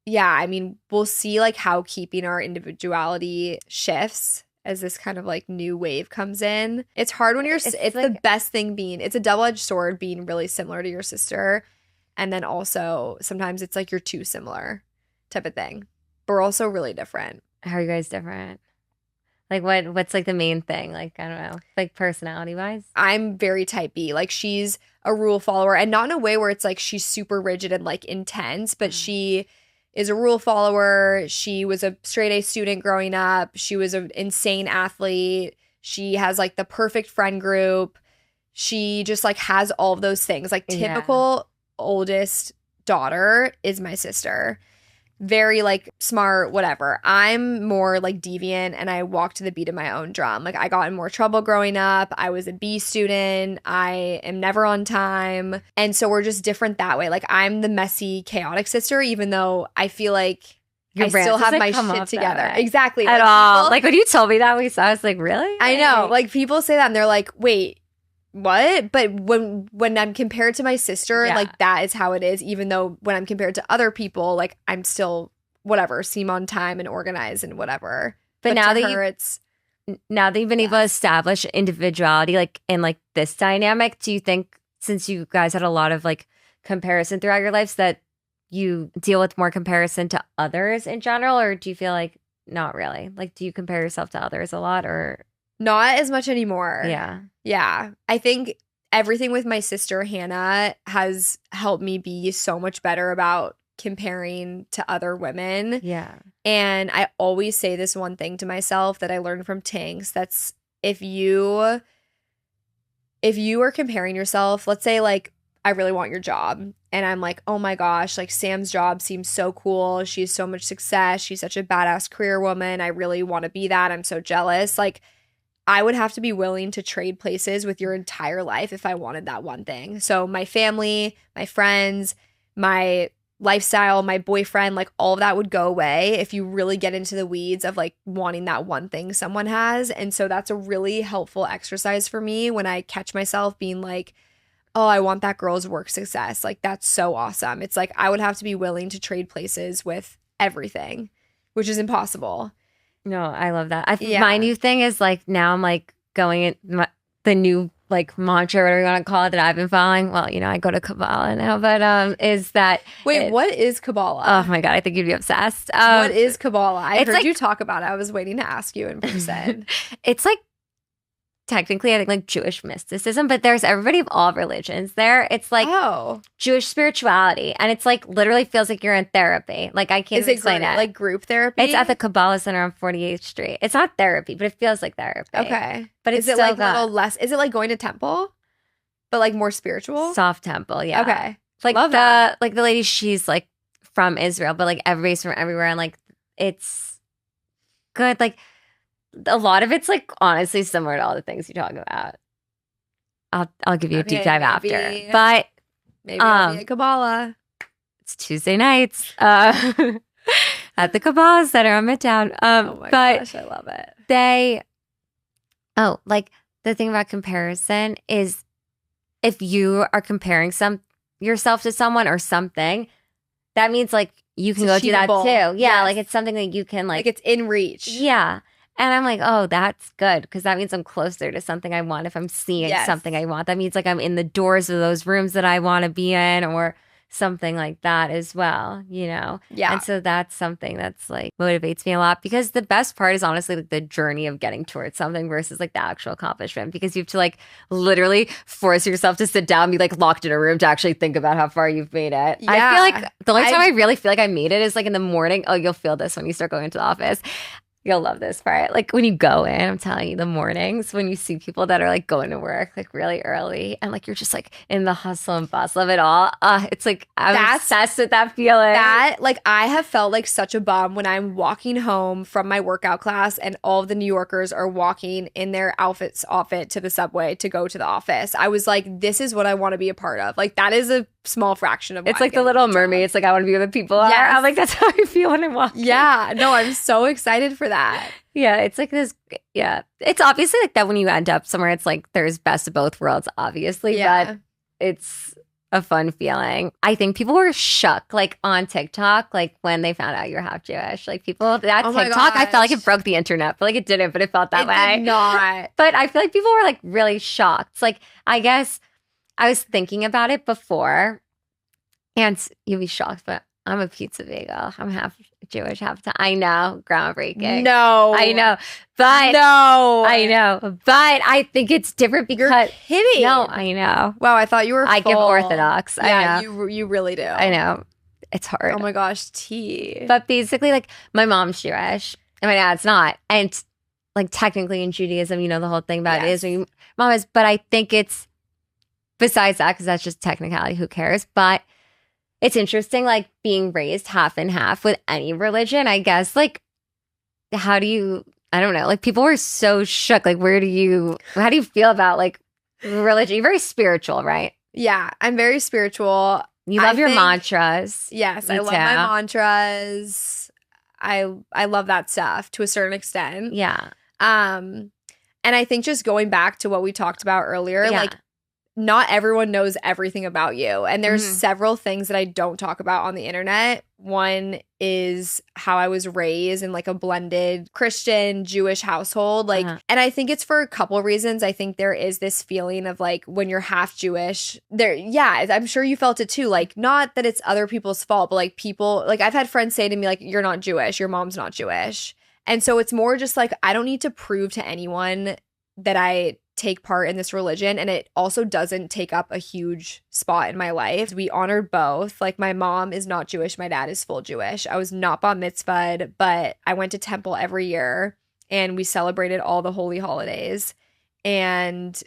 yeah, I mean, we'll see like how keeping our individuality shifts as this kind of like new wave comes in. It's hard when it's like, the best thing being, it's a double-edged sword being really similar to your sister. And then also sometimes it's like you're too similar type of thing. But we're also really different. How are you guys different? Like what's like the main thing? Like, I don't know, like personality wise? I'm very type B. Like she's a rule follower, and not in a way where it's like she's super rigid and like intense, but she is a rule follower. She was a straight A student growing up. She was an insane athlete. She has like the perfect friend group. She just like has all of those things. Like typical oldest daughter is my sister. Very like smart, whatever. I'm more like deviant and I walk to the beat of my own drum. Like I got in more trouble growing up. I was a B student. I am never on time. And so we're just different that way. Like I'm the messy, chaotic sister, even though I feel like I still have my shit together. Exactly. At all. Like when you told me that, I was like, really? I know. Like people say that and they're like, wait, what? But when I'm compared to my sister, like that is how it is, even though when I'm compared to other people, like I'm still whatever, seem on time and organized and whatever. But now that you've been able to establish individuality like in like this dynamic, do you think since you guys had a lot of like comparison throughout your lives that you deal with more comparison to others in general, or do you feel like not really? Like do you compare yourself to others a lot or not as much anymore? Yeah. I think everything with my sister Hannah has helped me be so much better about comparing to other women. Yeah. And I always say this one thing to myself that I learned from Tinks. That's if you are comparing yourself, let's say like I really want your job and I'm like, oh my gosh, like Sam's job seems so cool. She has so much success. She's such a badass career woman. I really want to be that. I'm so jealous. Like I would have to be willing to trade places with your entire life if I wanted that one thing. So my family, my friends, my lifestyle, my boyfriend, like all of that would go away if you really get into the weeds of like wanting that one thing someone has. And so that's a really helpful exercise for me when I catch myself being like, oh, I want that girl's work success. Like that's so awesome. It's like I would have to be willing to trade places with everything, which is impossible. No, I love that. My new thing is like now I'm like going in the new like mantra, whatever you want to call it, that I've been following. Well, I go to Kaballah now, but is that what is Kaballah? Oh my God, I think you'd be obsessed. What is Kaballah? I heard you talk about it. I was waiting to ask you in person. It's like technically, I think like Jewish mysticism, but there's everybody of all religions there. It's like Jewish spirituality, and it's like literally feels like you're in therapy. Like I can't explain it. Like group therapy? It's at the Kaballah Center on 48th Street. It's not therapy, but it feels like therapy. Okay, but is it like a little less? Is it like going to temple, but like more spiritual? Soft temple, yeah. Okay, like love that. Like the lady, she's like from Israel, but like everybody's from everywhere, and like it's good. Like a lot of it's like honestly similar to all the things you talk about. I'll give you a deep dive after. But maybe I'll be at Kaballah. It's Tuesday nights at the Kaballah Center on Midtown. Oh my gosh, I love it. Like the thing about comparison is if you are comparing yourself to someone or something, that means like you can go do that too. Yeah, yes. Like it's something that you can like it's in reach. Yeah. And I'm like, oh, that's good because that means I'm closer to something I want. If I'm seeing something I want, that means like I'm in the doors of those rooms that I want to be in or something like that as well, Yeah. And so that's something that's like motivates me a lot because the best part is honestly like the journey of getting towards something versus like the actual accomplishment because you have to like literally force yourself to sit down and be like locked in a room to actually think about how far you've made it. Yeah. I feel like the only time I really feel like I made it is like in the morning. Oh, you'll feel this when you start going into the office. You'll love this part. Like when you go in, I'm telling you, the mornings when you see people that are like going to work like really early and like you're just like in the hustle and bustle of it all. It's like I'm obsessed with that feeling. That like I have felt like such a bum when I'm walking home from my workout class and all of the New Yorkers are walking in their outfit to the subway to go to the office. I was like, this is what I want to be a part of. Like that is a small fraction of it's like the Little Mermaid. It's like I want to be where the people are. I'm like, that's how I feel when I walk. Yeah. No, I'm so excited for that. Yeah, it's like this. Yeah, it's obviously like that when you end up somewhere. It's like there's best of both worlds, obviously, but it's a fun feeling. I think people were shook, like on TikTok, like when they found out you're half Jewish. Like people that TikTok, I felt like it broke the internet, but like it didn't, but it felt that way. Did not. But I feel like people were like really shocked. Like I guess I was thinking about it before, and you'd be shocked, but I'm a pizza bagel. I'm half Jewish, half time. I know, groundbreaking. No, I know, but no, I know, but I think it's different because you're kidding. No, I know. Wow, I thought you were. I give Orthodox. Yeah, I know. you really do. I know, it's hard. Oh my gosh, tea. But basically, like my mom's Jewish and my dad's not, and like technically in Judaism, the whole thing about it is mom is. But I think it's besides that, because that's just technicality, who cares? But it's interesting, like being raised half and half with any religion, I guess. Like, how do you, I don't know, like people were so shook. Like, how do you feel about like religion? You're very spiritual, right? Yeah, I'm very spiritual. You love your mantras. Yes, Me I love too. my mantras. I love that stuff to a certain extent. Yeah. And I think just going back to what we talked about earlier, like not everyone knows everything about you. And there's several things that I don't talk about on the internet. One is how I was raised in like a blended Christian Jewish household. Like, and I think it's for a couple of reasons. I think there is this feeling of like when you're half Jewish there. Yeah, I'm sure you felt it too. Like, not that it's other people's fault, but like people, like I've had friends say to me, like, you're not Jewish, your mom's not Jewish. And so it's more just like, I don't need to prove to anyone that I take part in this religion, and it also doesn't take up a huge spot in my life. We honored both. Like my mom is not Jewish, my dad is full Jewish. I was not bat mitzvahed, but I went to temple every year and we celebrated all the holy holidays, and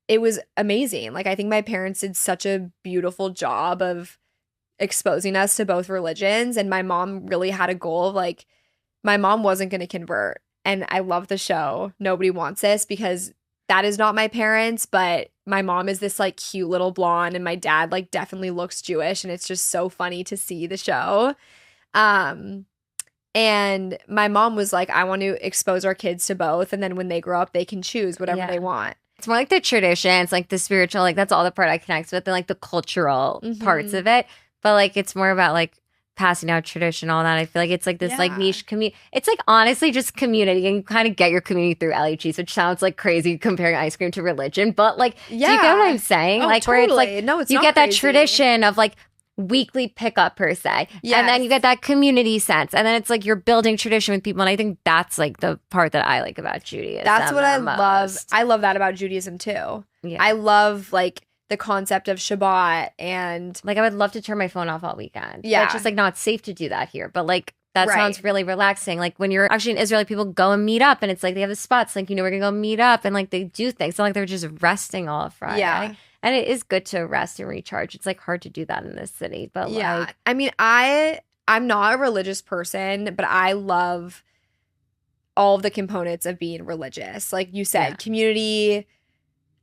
it was amazing. Like I think my parents did such a beautiful job of exposing us to both religions, and my mom really had a goal of like, my mom wasn't going to convert. And I love the show Nobody Wants This because that is not my parents, but my mom is this like cute little blonde and my dad like definitely looks Jewish, and it's just so funny to see the show. And my mom was like, I want to expose our kids to both, and then when they grow up they can choose whatever they want. It's more like the traditions, like the spiritual, like that's all the part I connect with, and like the cultural parts of it. But like it's more about like passing down tradition, all that. I feel like it's like this like niche community. It's like honestly just community, and you kind of get your community through Ellie G, which sounds like crazy comparing ice cream to religion, but like, do you get what I'm saying? Like totally. Where it's like, no, it's you not get crazy. that tradition of like weekly pickup per se, and then you get that community sense, and then it's like you're building tradition with people, and I think that's like the part that I like about Judaism. That's what I most. love. I love that about Judaism too. Yeah. I love like the concept of Shabbat, and like I would love to turn my phone off all weekend. Yeah. It's just like not safe to do that here. But like that sounds really relaxing. Like when you're actually in Israel, people go and meet up, and it's like they have the spots, like, you know, we're gonna go meet up, and like they do things. It's not like they're just resting all of Friday. Yeah. And it is good to rest and recharge. It's like hard to do that in this city. But like, I mean, I'm not a religious person, but I love all of the components of being religious. Like you said, community,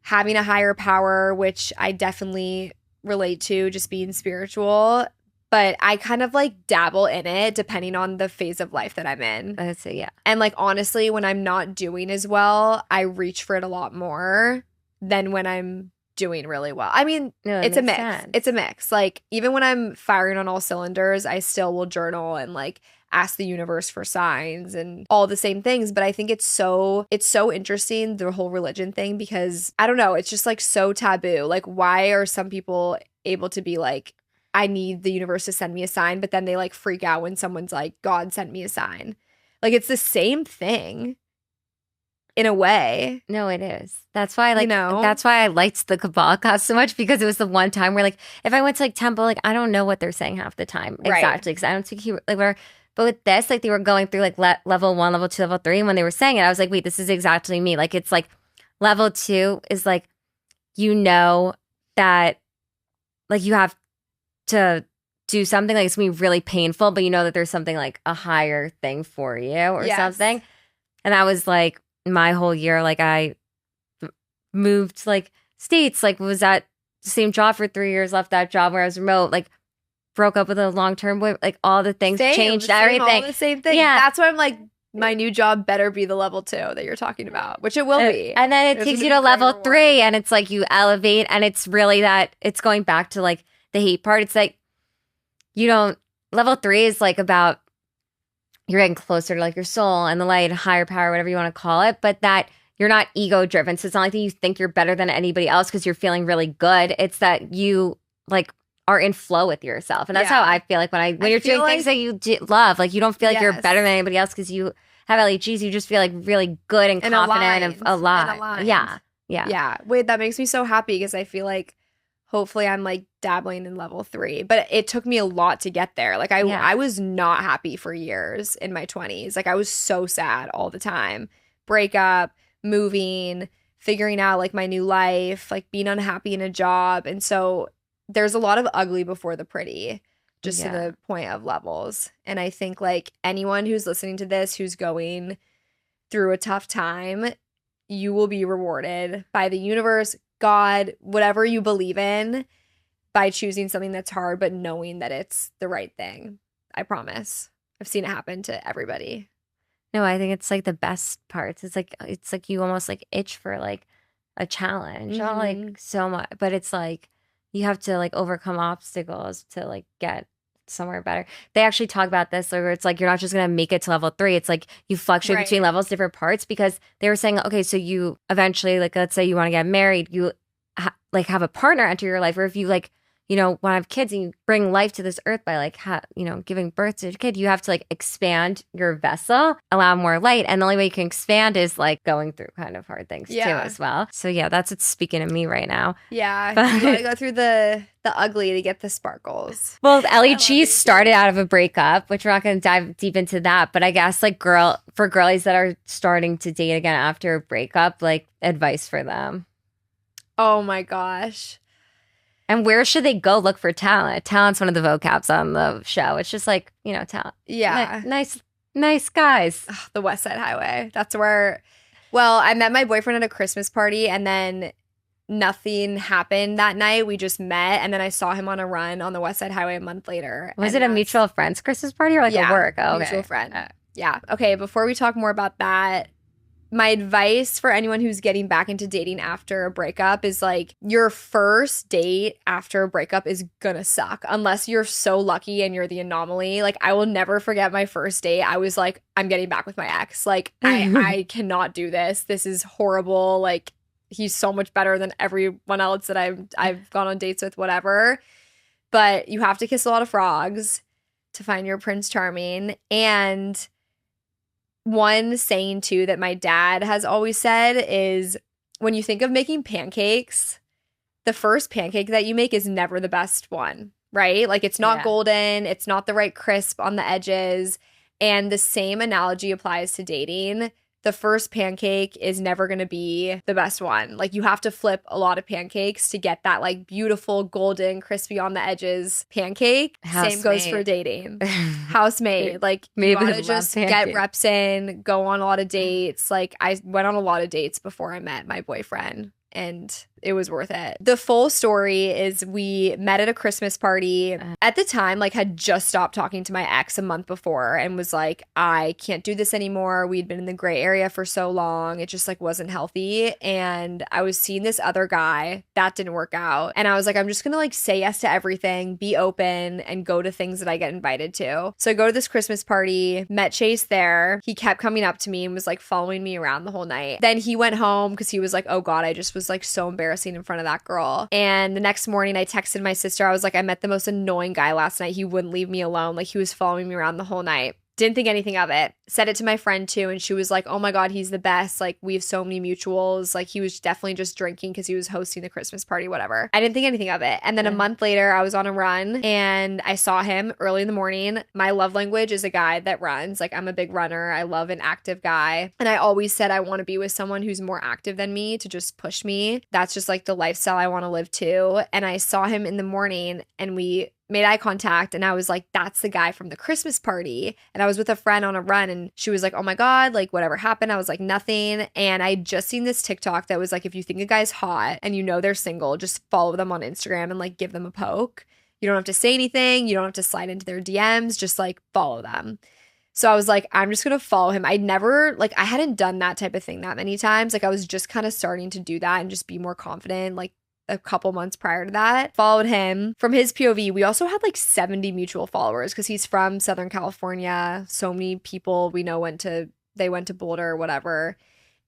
having a higher power, which I definitely relate to, just being spiritual. But I kind of like dabble in it depending on the phase of life that I'm in. I'd say, yeah. And like, honestly, when I'm not doing as well, I reach for it a lot more than when I'm doing really well. I mean, it's a mix. It's a mix. Like, even when I'm firing on all cylinders, I still will journal and like ask the universe for signs and all the same things. But I think it's so interesting, the whole religion thing, because I don't know, it's just like so taboo. Like, why are some people able to be like, I need the universe to send me a sign, but then they like freak out when someone's like, God sent me a sign? Like, it's the same thing in a way. No, it is. That's why, like, You know? that's why I liked the Kaballah class so much, because it was the one time where, like, if I went to like temple, like, I don't know what they're saying half the time exactly, because I don't speak Hebrew. Like, where, but with this, like, they were going through like level 1, level 2, level 3, and when they were saying it, I was like, wait, this is exactly me. Like, it's like level 2 is like, you know that like you have to do something, like it's gonna be really painful, but you know that there's something like a higher thing for you or something. And that was like my whole year. Like I moved like states, like was at the same job for 3 years, left that job where I was remote, like broke up with a long-term boy, like all the things changed, everything. All the same thing. Yeah. That's why I'm like, my new job better be the level 2 that you're talking about, which it will be. And then it takes you to level 3, and it's like you elevate, and it's really that it's going back to like the hate part. It's like you don't, level 3 is like about you're getting closer to like your soul and the light, higher power, whatever you want to call it, but that you're not ego driven. So it's not like that you think you're better than anybody else because you're feeling really good. It's that you like are in flow with yourself. And that's how I feel like when you're doing things that you love, like you don't feel like you're better than anybody else because you have Ellie G's. You just feel like really good and confident and alive. Yeah. Wait, that makes me so happy because I feel like hopefully I'm like dabbling in level 3, but it took me a lot to get there. Like I was not happy for years in my 20s. Like I was so sad all the time. Breakup, moving, figuring out like my new life, like being unhappy in a job. And so there's a lot of ugly before the pretty, just to the point of levels. And I think like anyone who's listening to this, who's going through a tough time, you will be rewarded by the universe, God, whatever you believe in, by choosing something that's hard, but knowing that it's the right thing. I promise. I've seen it happen to everybody. No, I think it's like the best parts. It's like you almost like itch for like a challenge, not like so much, but it's like you have to like overcome obstacles to like get somewhere better. They actually talk about this where it's like you're not just gonna make it to level 3. It's like you fluctuate between levels, different parts, because they were saying, okay, so you eventually, like, let's say you want to get married, you like have a partner enter your life, or if you like, you know, want to have kids and you bring life to this earth by like, you know, giving birth to a kid, you have to like expand your vessel, allow more light. And the only way you can expand is like going through kind of hard things too as well. So yeah, that's what's speaking to me right now. Yeah. You gotta go through the ugly to get the sparkles. Well, Ellie G started out of a breakup, which we're not going to dive deep into that. But I guess like for girlies that are starting to date again after a breakup, like advice for them. Oh my gosh. And where should they go look for talent? Talent's one of the vocabs on the show. It's just like, you know, talent. Yeah. Nice guys. Ugh, the West Side Highway. That's where, well, I met my boyfriend at a Christmas party and then nothing happened that night. We just met and then I saw him on a run on the West Side Highway a month later. Was it a mutual friend's Christmas party or like a work? Oh, okay. Mutual friend. Yeah. Okay, before we talk more about that, my advice for anyone who's getting back into dating after a breakup is like your first date after a breakup is gonna suck unless you're so lucky and you're the anomaly. Like I will never forget my first date. I was like, I'm getting back with my ex. Like I cannot do this. This is horrible. Like he's so much better than everyone else that I've gone on dates with, whatever. But you have to kiss a lot of frogs to find your Prince Charming. And one saying too that my dad has always said is when you think of making pancakes, the first pancake that you make is never the best one, right? Like it's not golden, it's not the right crisp on the edges. And the same analogy applies to dating. The first pancake is never going to be the best one. Like you have to flip a lot of pancakes to get that like beautiful golden crispy on the edges pancake. Same goes for dating. House-made. Like you gotta just get reps in, go on a lot of dates. Like I went on a lot of dates before I met my boyfriend and it was worth it. The full story is we met at a Christmas party. At the time, like had just stopped talking to my ex a month before and was like, I can't do this anymore. We'd been in the gray area for so long. It just like wasn't healthy. And I was seeing this other guy that didn't work out. And I was like, I'm just gonna like say yes to everything, be open and go to things that I get invited to. So I go to this Christmas party, met Chase there. He kept coming up to me and was like following me around the whole night. Then he went home because he was like, oh God, I just was like so embarrassing in front of that girl. And the next morning I texted my sister. I was like, I met the most annoying guy last night. He wouldn't leave me alone. Like he was following me around the whole night. Didn't think anything of it. Said it to my friend too. And she was like, oh my God, he's the best. Like we have so many mutuals. Like he was definitely just drinking because he was hosting the Christmas party, whatever. I didn't think anything of it. And then a month later, I was on a run and I saw him early in the morning. My love language is a guy that runs. Like I'm a big runner. I love an active guy. And I always said I want to be with someone who's more active than me to just push me. That's just like the lifestyle I want to live too. And I saw him in the morning and we made eye contact and I was like, that's the guy from the Christmas party. And I was with a friend on a run and she was like, oh my God, like whatever happened? I was like, nothing. And I just seen this TikTok that was like, if you think a guy's hot and you know they're single, just follow them on Instagram and like give them a poke. You don't have to say anything. You don't have to slide into their DMs. Just like follow them. So I was like, I'm just going to follow him. I hadn't done that type of thing that many times. Like I was just kind of starting to do that and just be more confident. Like a couple months prior to that, followed him. From his POV, we also had like 70 mutual followers because he's from Southern California. So many people we know went to Boulder or whatever.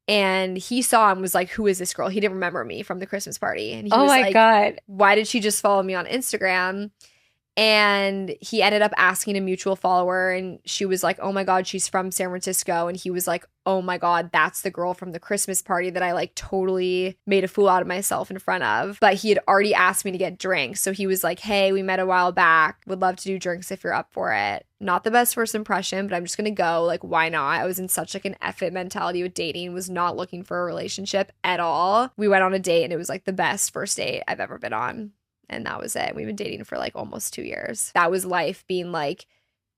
And he saw him, was like, who is this girl? He didn't remember me from the Christmas party. And he was like, God, why did she just follow me on Instagram? And he ended up asking a mutual follower, and she was like, oh my God, she's from San Francisco. And he was like, oh my God, that's the girl from the Christmas party that I like totally made a fool out of myself in front of. But he had already asked me to get drinks. So he was like, hey, we met a while back. Would love to do drinks if you're up for it. Not the best first impression, but I'm just going to go. Like, why not? I was in such like an effort mentality with dating, was not looking for a relationship at all. We went on a date and it was like the best first date I've ever been on. And that was it. We've been dating for like almost 2 years. That was life being like,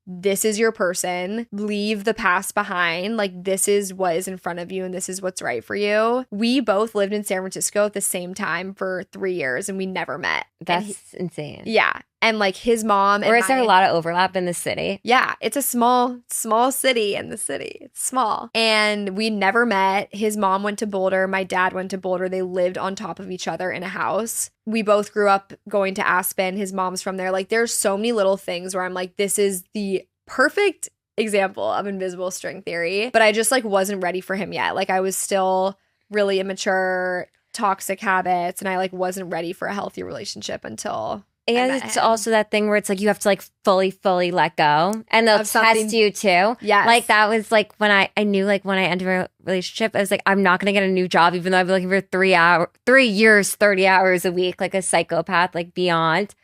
this is your person. Leave the past behind. Like, this is what is in front of you and this is what's right for you. We both lived in San Francisco at the same time for 3 years and we never met. That's insane. Yeah. And like his mom. Or is there a lot of overlap in the city? Yeah. It's a small city in the city. It's small. And we never met. His mom went to Boulder. My dad went to Boulder. They lived on top of each other in a house. We both grew up going to Aspen. His mom's from there. Like, there's so many little things where I'm like, this is the perfect example of invisible string theory. But I just like wasn't ready for him yet. Like, I was still really immature, toxic habits, and I like wasn't ready for a healthy relationship until. And it's also that thing where it's like you have to like fully let go, and they'll test you too. Yes. Like that was like when I knew like when I entered a relationship, I was like, I'm not going to get a new job, even though I've been looking for 3 years, 30 hours a week, like a psychopath, like beyond.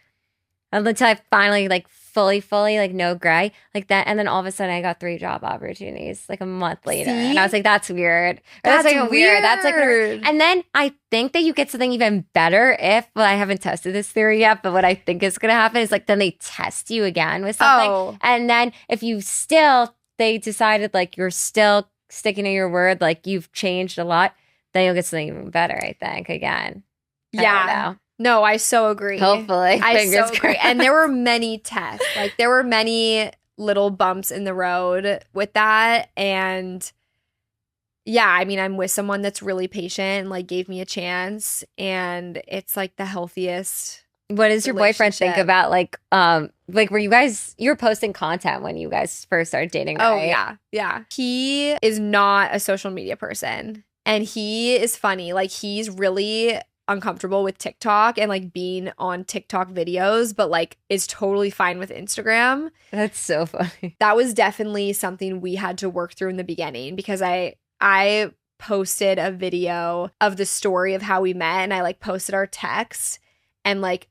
Until I finally like fully like no gray like that, and then all of a sudden I got 3 job opportunities like a month later. See? And I was like, that's weird. That's like weird. That's like weird. And then I think that you get something even better if, well, I haven't tested this theory yet, but what I think is going to happen is like then they test you again with something, and then if you still they decided like you're still sticking to your word, like you've changed a lot, then you'll get something even better. I think again. Yeah. No, I so agree. Hopefully. I so agree. And there were many tests. Like, there were many little bumps in the road with that. And yeah, I mean, I'm with someone that's really patient and like gave me a chance. And it's like the healthiest. What does your boyfriend think about like were you were posting content when you guys first started dating, right? Oh, yeah. Yeah. He is not a social media person. And he is funny. Like, he's really uncomfortable with TikTok and like being on TikTok videos, but like is totally fine with Instagram. That's so funny. That was definitely something we had to work through in the beginning, because I posted a video of the story of how we met, and I like posted our text and like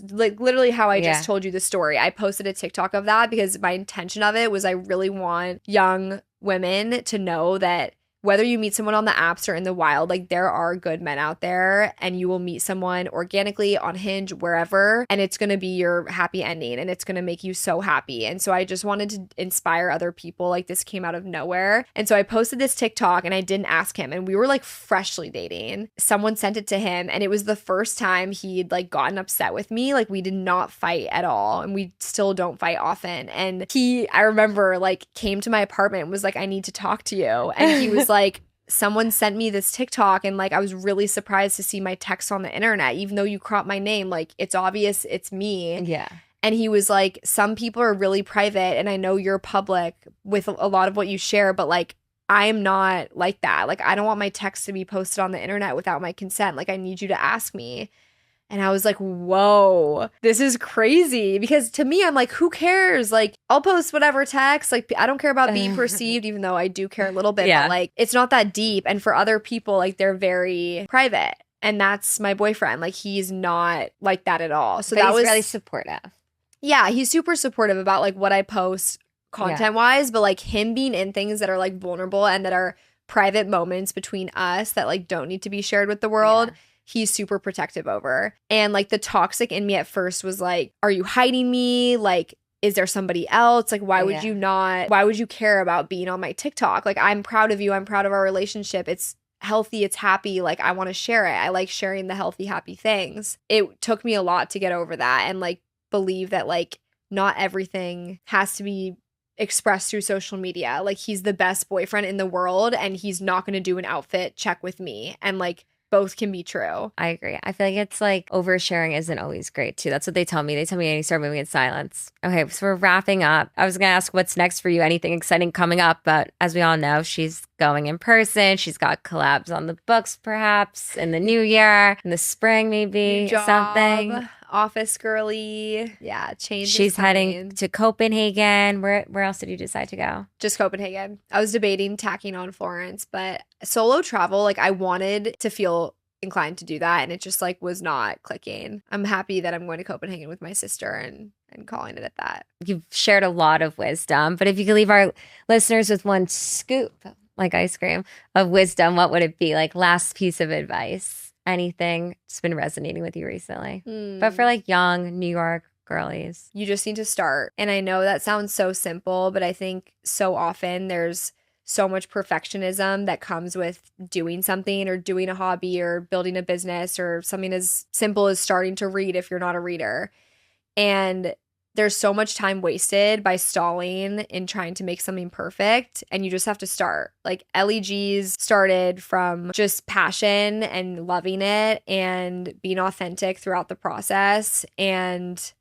literally how I just told you the story. I posted a TikTok of that because my intention of it was I really want young women to know that whether you meet someone on the apps or in the wild, like there are good men out there, and you will meet someone organically on Hinge, wherever, and it's going to be your happy ending and it's going to make you so happy. And so I just wanted to inspire other people. Like, this came out of nowhere. And so I posted this TikTok and I didn't ask him, and we were like freshly dating. Someone sent it to him, and it was the first time he'd like gotten upset with me. Like, we did not fight at all, and we still don't fight often. And I remember like came to my apartment and was like, I need to talk to you. And he was like, someone sent me this TikTok, and like I was really surprised to see my text on the internet, even though you cropped my name. Like, it's obvious it's me. Yeah. And he was like, some people are really private, and I know you're public with a lot of what you share, but like I'm not like that. Like, I don't want my text to be posted on the internet without my consent. Like, I need you to ask me. And I was like, whoa, this is crazy. Because to me, I'm like, who cares? Like, I'll post whatever text. Like, I don't care about being perceived, even though I do care a little bit. Yeah. But like, it's not that deep. And for other people, like, they're very private. And that's my boyfriend. Like, he's not like that at all. So but that was really supportive. Yeah, he's super supportive about like what I post content wise. But like him being in things that are like vulnerable and that are private moments between us that like don't need to be shared with the world. Yeah. He's super protective over. And like the toxic in me at first was like, are you hiding me? Like, is there somebody else? Like, why would you care about being on my TikTok? Like, I'm proud of you. I'm proud of our relationship. It's healthy. It's happy. Like, I want to share it. I like sharing the healthy, happy things. It took me a lot to get over that and like believe that like not everything has to be expressed through social media. Like, he's the best boyfriend in the world, and he's not going to do an outfit check with me. And like, both can be true. I agree. I feel like it's like oversharing isn't always great too. That's what they tell me. They tell me I need to start moving in silence. Okay, so we're wrapping up. I was going to ask what's next for you, anything exciting coming up, but as we all know, she's going in person. She's got collabs on the books perhaps in the new year, in the spring maybe, something. office girly. Yeah, change. She's heading to Copenhagen. Where else did you decide to go? Just Copenhagen. I was debating tacking on Florence, but solo travel, like I wanted to feel inclined to do that, and it just like was not clicking. I'm happy that I'm going to Copenhagen with my sister and calling it at that. You've shared a lot of wisdom, but if you could leave our listeners with one scoop, like ice cream, of wisdom, what would it be? Like last piece of advice, anything that's been resonating with you recently, but for like young New York girlies. You just need to start. And I know that sounds so simple, but I think so often there's so much perfectionism that comes with doing something or doing a hobby or building a business or something as simple as starting to read if you're not a reader. And there's so much time wasted by stalling in trying to make something perfect, and you just have to start. Like Ellie G's started from just passion and loving it and being authentic throughout the process, and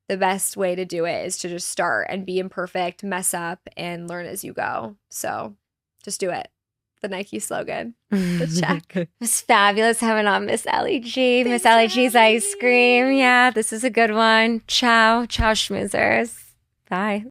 the best way to do it is to just start and be imperfect, mess up, and learn as you go. So just do it. The Nike slogan. The check. It was fabulous having on Miss Ellie G. Miss Thanks, Ellie G's Ellie. ice cream. Yeah, this is a good one. Ciao. Ciao, schmoozers. Bye.